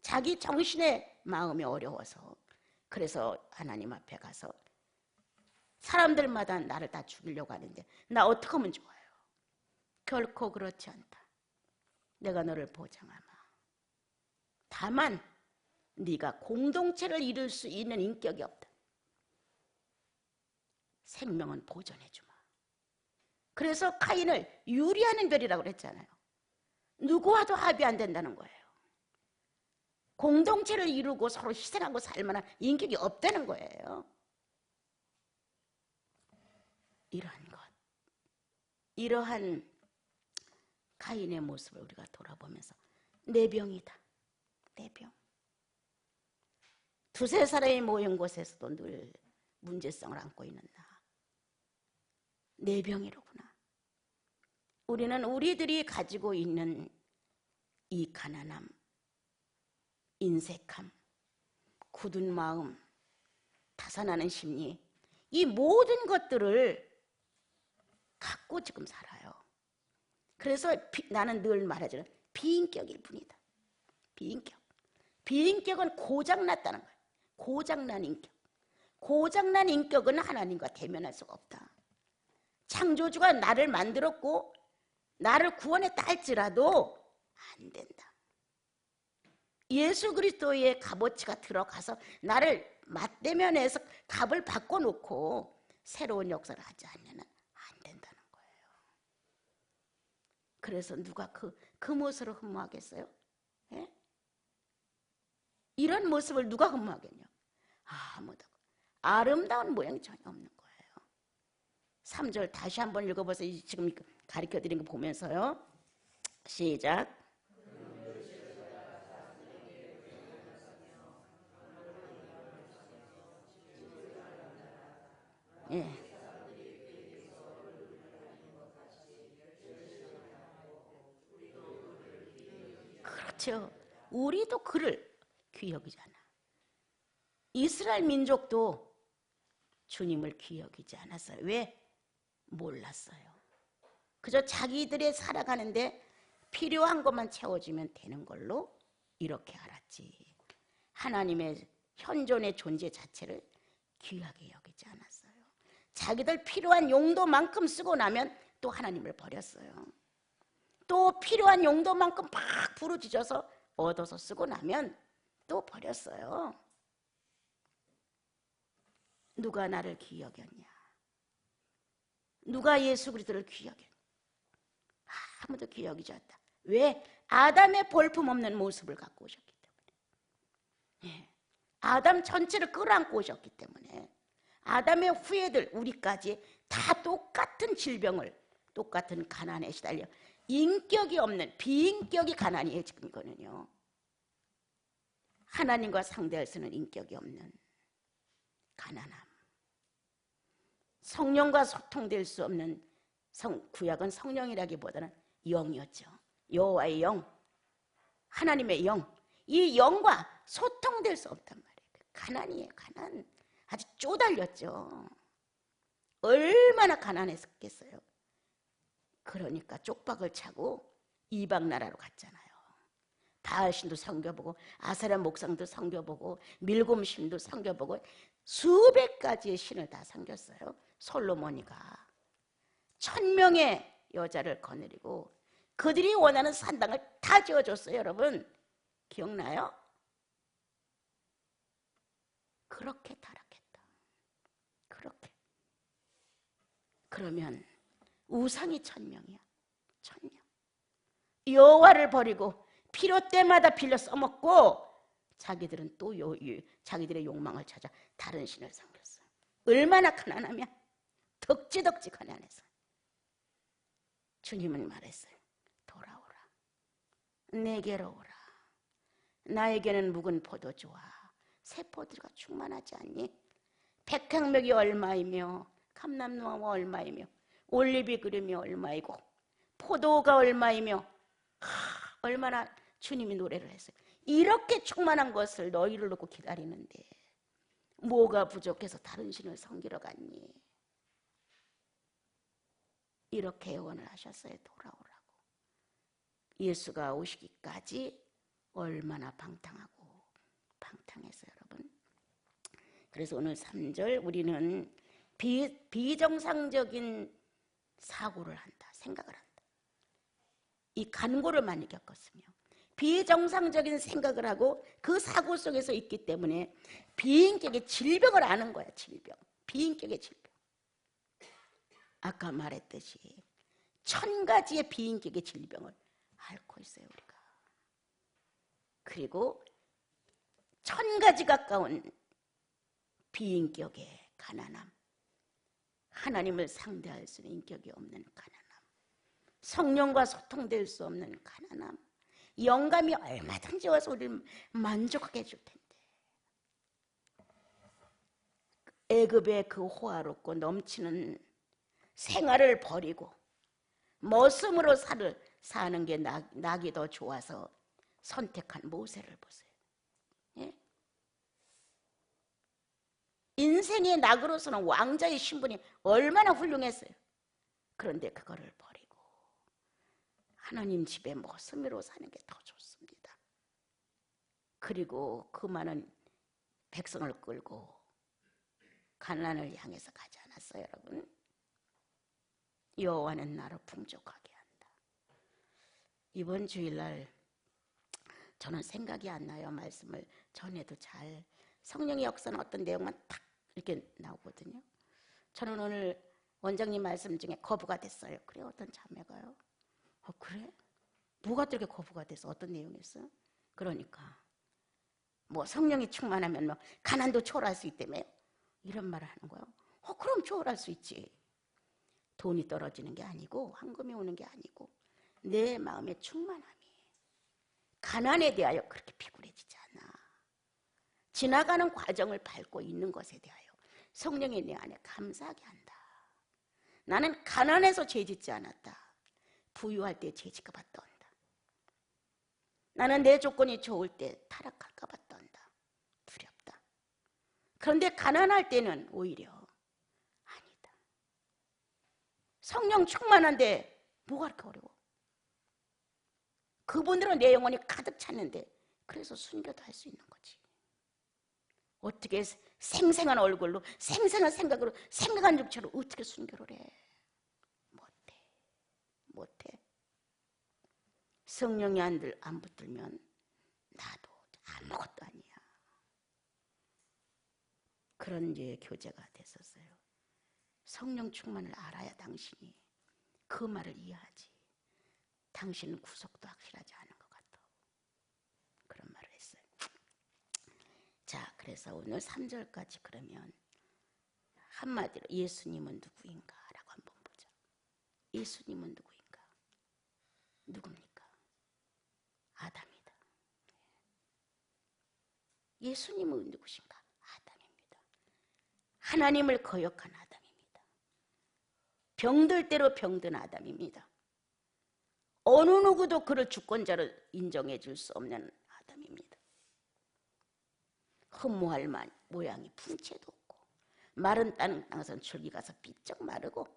자기 정신의 마음이 어려워서. 그래서 하나님 앞에 가서 사람들마다 나를 다 죽이려고 하는데 나 어떻게 하면 좋아요? 결코 그렇지 않다. 내가 너를 보장하마. 다만 네가 공동체를 이룰 수 있는 인격이 없다. 생명은 보존해 주마. 그래서 카인을 유리하는 별이라고 그랬잖아요. 누구와도 합의 안 된다는 거예요. 공동체를 이루고 서로 희생하고 살 만한 인격이 없다는 거예요. 이러한 것, 이러한 카인의 모습을 우리가 돌아보면서 내 병이다. 내 병. 두세 사람이 모인 곳에서도 늘 문제성을 안고 있는 나. 내 병이로구나. 우리는 우리들이 가지고 있는 이 가난함, 인색함, 굳은 마음, 타산하는 심리, 이 모든 것들을 갖고 지금 살아요. 그래서 나는 늘 말하지는 비인격일 뿐이다. 비인격. 비인격은 고장났다는 거예요. 고장난 인격. 고장난 인격은 하나님과 대면할 수가 없다. 창조주가 나를 만들었고 나를 구원했다 할지라도 안 된다. 예수 그리스도의 값어치가 들어가서 나를 맞대면해서 값을 바꿔놓고 새로운 역사를 하지 않으면 안 된다는 거예요. 그래서 누가 그 모습을 흠모하겠어요? 예? 이런 모습을 누가 흠모하겠냐? 아무도. 아름다운 모양이 전혀 없는 거예요. 3절 다시 한번 읽어보세요. 지금 가르쳐드린 거 보면서요. 시작. 예. 그렇죠. 우리도 그를 귀히 여기지 않아. 이스라엘 민족도 주님을 귀히 여기지 않았어요. 왜? 몰랐어요. 그저 자기들이 살아가는데 필요한 것만 채워주면 되는 걸로 이렇게 알았지. 하나님의 현존의 존재 자체를 귀하게 여기지 않았어요. 자기들 필요한 용도만큼 쓰고 나면 또 하나님을 버렸어요. 또 필요한 용도만큼 막 부르짖어서 얻어서 쓰고 나면 또 버렸어요. 누가 나를 귀히 여겼냐? 누가 예수 그리스도를 귀히 여겼냐? 아무도 귀히 여기지 않다. 왜? 아담의 볼품없는 모습을 갖고 오셨기 때문에. 예. 아담 전체를 끌어안고 오셨기 때문에. 아담의 후예들 우리까지 다 똑같은 질병을, 똑같은 가난에 시달려 인격이 없는, 비인격이 가난이에요. 지금 이거는요. 하나님과 상대할 수는 인격이 없는 가난함. 성령과 소통될 수 없는, 구약은 성령이라기보다는 영이었죠. 여호와의 영, 하나님의 영, 이 영과 소통될 수 없단 말이에요. 가난이에요. 가난. 아주 쪼달렸죠. 얼마나 가난했겠어요. 그러니까 쪽박을 차고 이방 나라로 갔잖아요. 바알신도 섬겨보고 아세라 목상도 섬겨보고 밀곰신도 섬겨보고 수백 가지의 신을 다 섬겼어요. 솔로몬이가 1000명의 여자를 거느리고 그들이 원하는 산당을 다 지어줬어요. 여러분 기억나요? 그렇게 타락했다. 그렇게. 그러면 우상이 1000명이야. 1000명. 여호와를 버리고 필요 때마다 빌려 써먹고 자기들은 또 자기들의 욕망을 찾아 다른 신을 섬겼어요. 얼마나 가난하면 덕지덕지 가난해서 주님은 말했어요. 돌아오라. 내게로 오라. 나에게는 묵은 포도주와 새 포도가 충만하지 않니? 백향목이 얼마이며 감람나무가 얼마이며 올리브 그름이 얼마이고 포도가 얼마이며 얼마나 주님이 노래를 했어요. 이렇게 충만한 것을 너희를 놓고 기다리는데 뭐가 부족해서 다른 신을 섬기러 갔니? 이렇게 예언을 하셨어요. 돌아오라고. 예수가 오시기까지 얼마나 방탕하고 방탕했어요, 여러분. 그래서 오늘 3절 우리는 비정상적인 사고를 한다, 생각을 한다. 이 간고를 많이 겪었으며 비정상적인 생각을 하고 그 사고 속에서 있기 때문에 비인격의 질병을 아는 거야. 질병, 비인격의 질병. 아까 말했듯이 1000가지의 비인격의 질병을 앓고 있어요, 우리가. 그리고 1000가지 가까운 비인격의 가난함, 하나님을 상대할 수 있는 인격이 없는 가난함, 성령과 소통될 수 없는 가난함, 영감이 얼마든지 와서 우리를 만족하게 해줄 텐데, 애굽의 그 호화롭고 넘치는 생활을 버리고 머슴으로 사는 게 낙이 더 좋아서 선택한 모세를 보세요. 예? 인생의 낙으로서는 왕자의 신분이 얼마나 훌륭했어요. 그런데 그거를 버리고 하나님 집에 머슴으로 사는 게 더 좋습니다. 그리고 그 많은 백성을 끌고 가나안을 향해서 가지 않았어요, 여러분? 여호와는 나를 풍족하게 한다. 이번 주일날 저는 생각이 안 나요. 말씀을 전해도 잘 성령의 역사는 어떤 내용만 딱 이렇게 나오거든요. 저는 오늘 원장님 말씀 중에 거부가 됐어요. 그래, 어떤 자매가요? 그래? 뭐가 또 이렇게 거부가 돼서 어떤 내용이었어요? 그러니까 뭐 성령이 충만하면 뭐 가난도 초월할 수 있다며 이런 말을 하는 거예요. 그럼 초월할 수 있지. 돈이 떨어지는 게 아니고 황금이 오는 게 아니고 내 마음의 충만함이 가난에 대하여 그렇게 비굴해지지 않아. 지나가는 과정을 밟고 있는 것에 대하여 성령이 내 안에 감사하게 한다. 나는 가난해서 죄짓지 않았다. 부유할 때 죄질까 봐 떤다. 나는 내 조건이 좋을 때 타락할까 봐 떤다. 두렵다. 그런데 가난할 때는 오히려 아니다. 성령 충만한데 뭐가 그렇게 어려워? 그분들은 내 영혼이 가득 찼는데 그래서 순교도 할 수 있는 거지. 어떻게 생생한 얼굴로 생생한 생각으로 생각한 육체로 어떻게 순교를 해? 못해. 성령이 안 붙들면 나도 아무것도 아니야. 그런 이제 교제가 됐었어요. 성령 충만을 알아야 당신이 그 말을 이해하지. 당신은 구속도 확실하지 않은 것 같아. 그런 말을 했어요. 자, 그래서 오늘 3절까지 그러면 한마디로 예수님은 누구인가? 라고 한번 보자. 예수님은 누구인가? 누굽니까? 아담이다. 예수님은 누구신가? 아담입니다. 하나님을 거역한 아담입니다. 병들 대로 병든 아담입니다. 어느 누구도 그를 주권자로 인정해 줄 수 없는 아담입니다. 흠모할 모양이 풍채도 없고 마른 땅에선 줄기 가서 삐쩍 마르고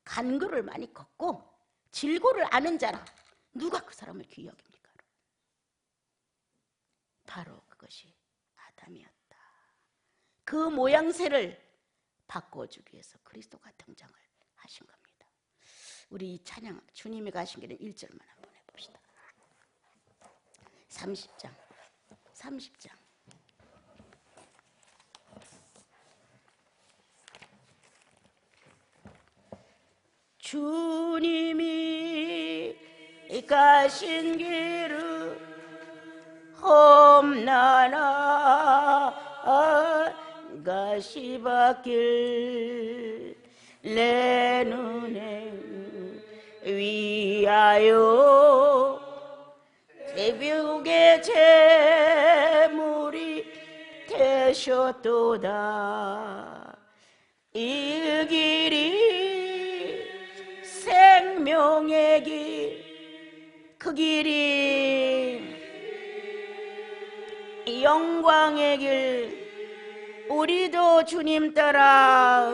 간구를 많이 걷고 질고를 아는 자라 누가 그 사람을 귀히 여깁니까? 바로 그것이 아담이었다. 그 모양새를 바꿔주기 위해서 그리스도가 등장을 하신 겁니다. 우리 이 찬양 주님이 가신 길은 1절만 한번 해봅시다. 30장 주님이 가신 길은 험난한 가시밭길 내 눈에 위하여 제비국의 제물이 되셨도다. 이 길이 생명의 길, 그 길이 영광의 길, 우리도 주님 따라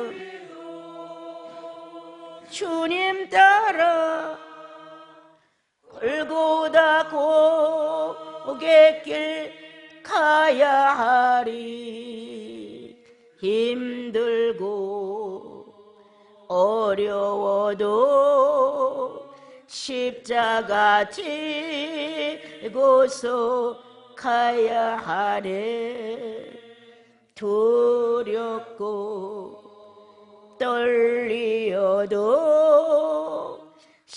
골고다 고갯길 가야 하리. 힘들고 어려워도 십자가 지고서 가야 하네. 두렵고 떨리어도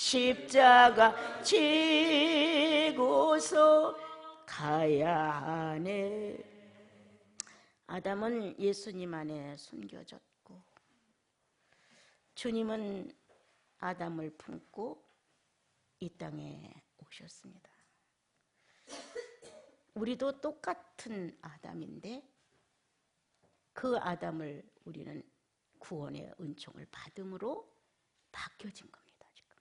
십자가 지고서 가야 하네. 아담은 예수님 안에 숨겨졌고 주님은 아담을 품고 이 땅에 오셨습니다. 우리도 똑같은 아담인데 그 아담을 우리는 구원의 은총을 받음으로 바뀌어진 겁니다. 지금.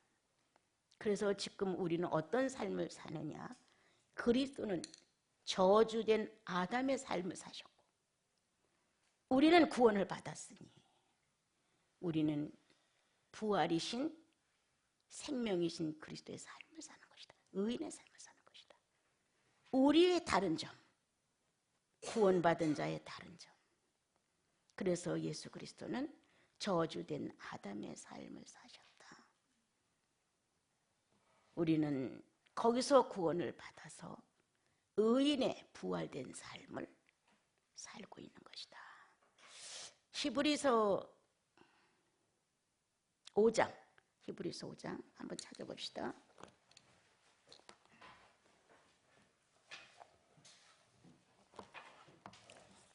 그래서 지금 우리는 어떤 삶을 사느냐? 그리스도는 저주된 아담의 삶을 사셨고 우리는 구원을 받았으니 우리는 부활이신 생명이신 그리스도의 삶을 사는 것이다. 의인의 삶을 사는 것이다. 우리의 다른 점, 구원받은 자의 다른 점. 그래서 예수 그리스도는 저주된 아담의 삶을 사셨다. 우리는 거기서 구원을 받아서 의인의 부활된 삶을 살고 있는 것이다. 히브리서 5장 한번 찾아봅시다.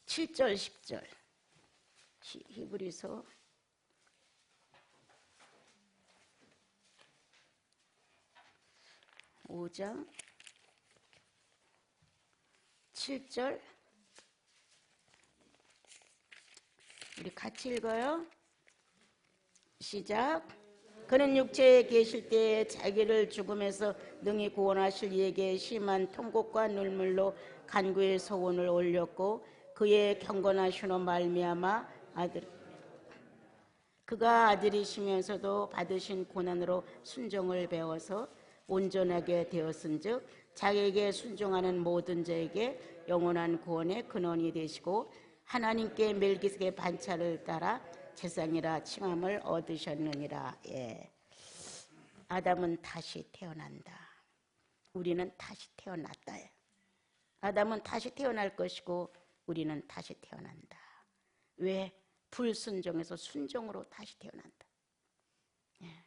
7절 10절 히브리서 5장 7절 우리 같이 읽어요. 시작. 그는 육체에 계실 때에 자기를 죽음에서 능히 구원하실 이에게 심한 통곡과 눈물로 간구의 소원을 올렸고 그의 경건하심으로 말미암아 그가 아들이시면서도 받으신 고난으로 순종을 배워서 온전하게 되었은즉 자기에게 순종하는 모든 자에게 영원한 구원의 근원이 되시고 하나님께 멜기세덱의 반차를 따라 제사장이라 칭함을 얻으셨느니라. 예. 아담은 다시 태어난다. 우리는 다시 태어났다. 아담은 다시 태어날 것이고 우리는 다시 태어난다. 왜? 불순종에서 순종으로 다시 태어난다. 예.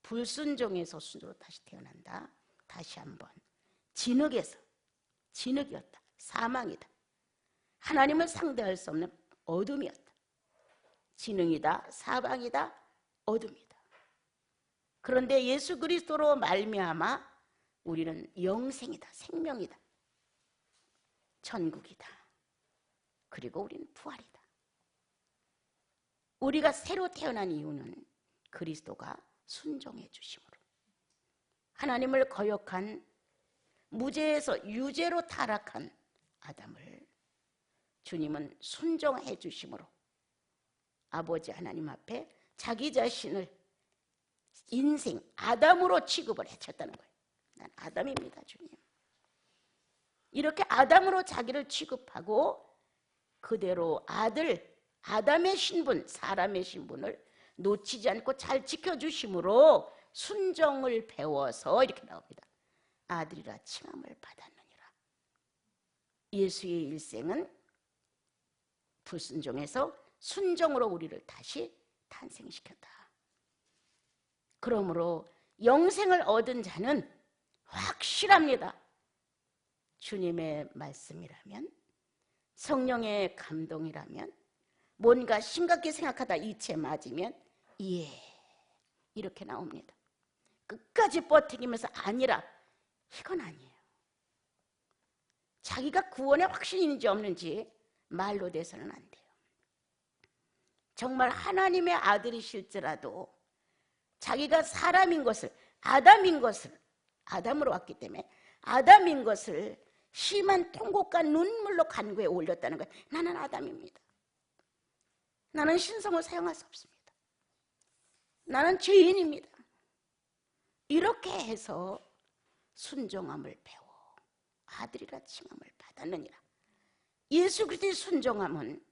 불순종에서 순종으로 다시 태어난다. 다시 한번. 진흙이었다. 사망이다. 하나님을 상대할 수 없는 어둠이었다. 진흥이다. 사방이다. 어둠이다. 그런데 예수 그리스도로 말미암아 우리는 영생이다. 생명이다. 천국이다. 그리고 우리는 부활이다. 우리가 새로 태어난 이유는 그리스도가 순종해 주심으로 하나님을 거역한 무죄에서 유죄로 타락한 아담을 주님은 순종해 주심으로 아버지 하나님 앞에 자기 자신을 인생 아담으로 취급을 해쳤다는 거예요. 난 아담입니다, 주님. 이렇게 아담으로 자기를 취급하고 그대로 아담의 신분, 사람의 신분을 놓치지 않고 잘 지켜주심으로 순종을 배워서 이렇게 나옵니다. 아들이라 칭함을 받았느니라. 예수의 일생은 불순종에서 순종으로 우리를 다시 탄생시켰다. 그러므로 영생을 얻은 자는 확실합니다. 주님의 말씀이라면, 성령의 감동이라면, 뭔가 심각히 생각하다 이체 맞으면 예, 이렇게 나옵니다. 끝까지 버티면서 아니라, 이건 아니에요. 자기가 구원의 확신인지 없는지 말로 돼서는 안 돼요. 정말 하나님의 아들이실지라도 자기가 사람인 것을, 아담으로 왔기 때문에 아담인 것을 심한 통곡과 눈물로 간구에 올렸다는 거예요. 나는 아담입니다. 나는 신성을 사용할 수 없습니다. 나는 죄인입니다. 이렇게 해서 순종함을 배워 아들이라 칭함을 받았느니라. 예수 그리스도의 순종함은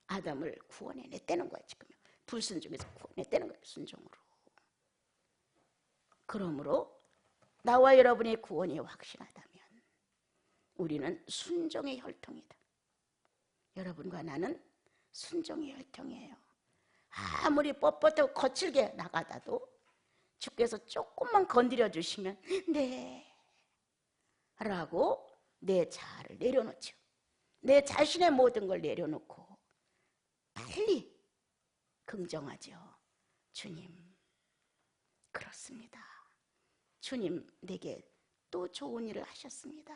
아담을 구원해냈다는 거예요. 지금 불순종에서 구원해냈다는 거예요. 순종으로. 그러므로 나와 여러분의 구원이 확실하다면 우리는 순종의 혈통이다. 여러분과 나는 순종의 혈통이에요. 아무리 뻣뻣하고 거칠게 나가다도 주께서 조금만 건드려 주시면 네 라고 내 자아를 내려놓죠. 내 자신의 모든 걸 내려놓고 빨리 긍정하죠. 주님, 그렇습니다. 주님 내게 또 좋은 일을 하셨습니다.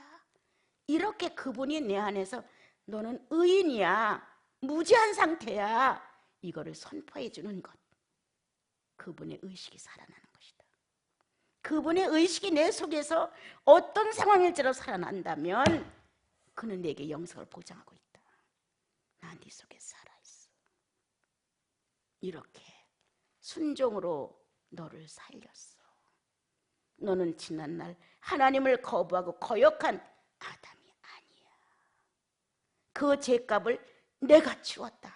이렇게 그분이 내 안에서 너는 의인이야, 무죄한 상태야, 이거를 선포해 주는 것, 그분의 의식이 살아나는 것이다. 그분의 의식이 내 속에서 어떤 상황일지라도 살아난다면 그는 내게 영생을 보장하고 있다. 나 네 속에 살아있어. 이렇게 순종으로 너를 살렸어. 너는 지난날 하나님을 거부하고 거역한 아담이 아니야. 그 죄값을 내가 치웠다.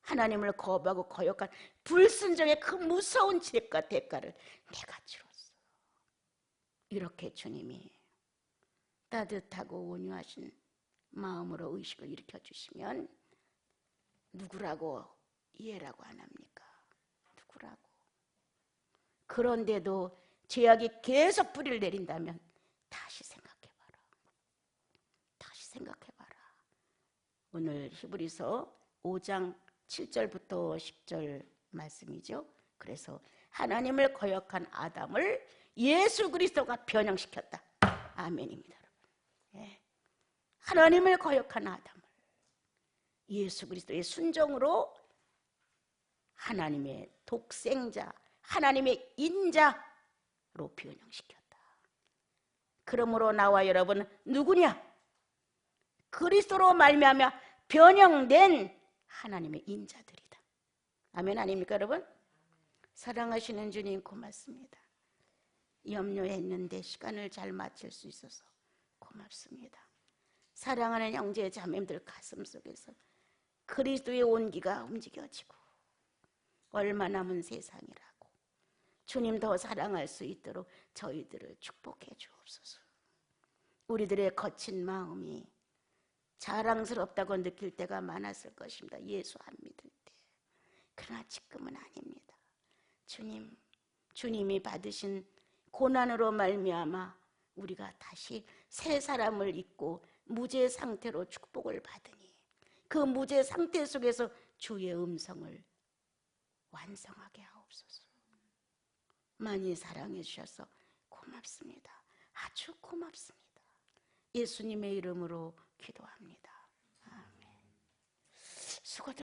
하나님을 거부하고 거역한 불순종의 그 무서운 죄값 대가를 내가 치렀어. 이렇게 주님이 따뜻하고 온유하신 마음으로 의식을 일으켜 주시면 누구라고 이해라고 안 합니까? 누구라고? 그런데도 죄악이 계속 뿌리를 내린다면 다시 생각해봐라. 다시 생각해봐라. 오늘 히브리서 5장 7절부터 10절 말씀이죠. 그래서 하나님을 거역한 아담을 예수 그리스도가 변형시켰다. 아멘입니다. 예. 하나님을 거역한 아담을 예수 그리스도의 순종으로 하나님의 독생자, 하나님의 인자로 변형시켰다. 그러므로 나와 여러분 누구냐? 그리스도로 말미암아 변형된 하나님의 인자들이다. 아멘 아닙니까 여러분? 사랑하시는 주님 고맙습니다. 염려했는데 시간을 잘 마칠 수 있어서 고맙습니다. 사랑하는 형제 자매들 가슴 속에서 그리스도의 온기가 움직여지고 얼마 남은 세상이라고 주님 더 사랑할 수 있도록 저희들을 축복해 주옵소서. 우리들의 거친 마음이 자랑스럽다고 느낄 때가 많았을 것입니다. 예수 안 믿을 때. 그러나 지금은 아닙니다. 주님, 주님이 받으신 고난으로 말미암아 우리가 다시 새 사람을 입고 무죄 상태로 축복을 받으니 그 무죄 상태 속에서 주의 음성을 완성하게 하옵소서. 많이 사랑해 주셔서 고맙습니다. 아주 고맙습니다. 예수님의 이름으로 기도합니다. 아멘. 수고들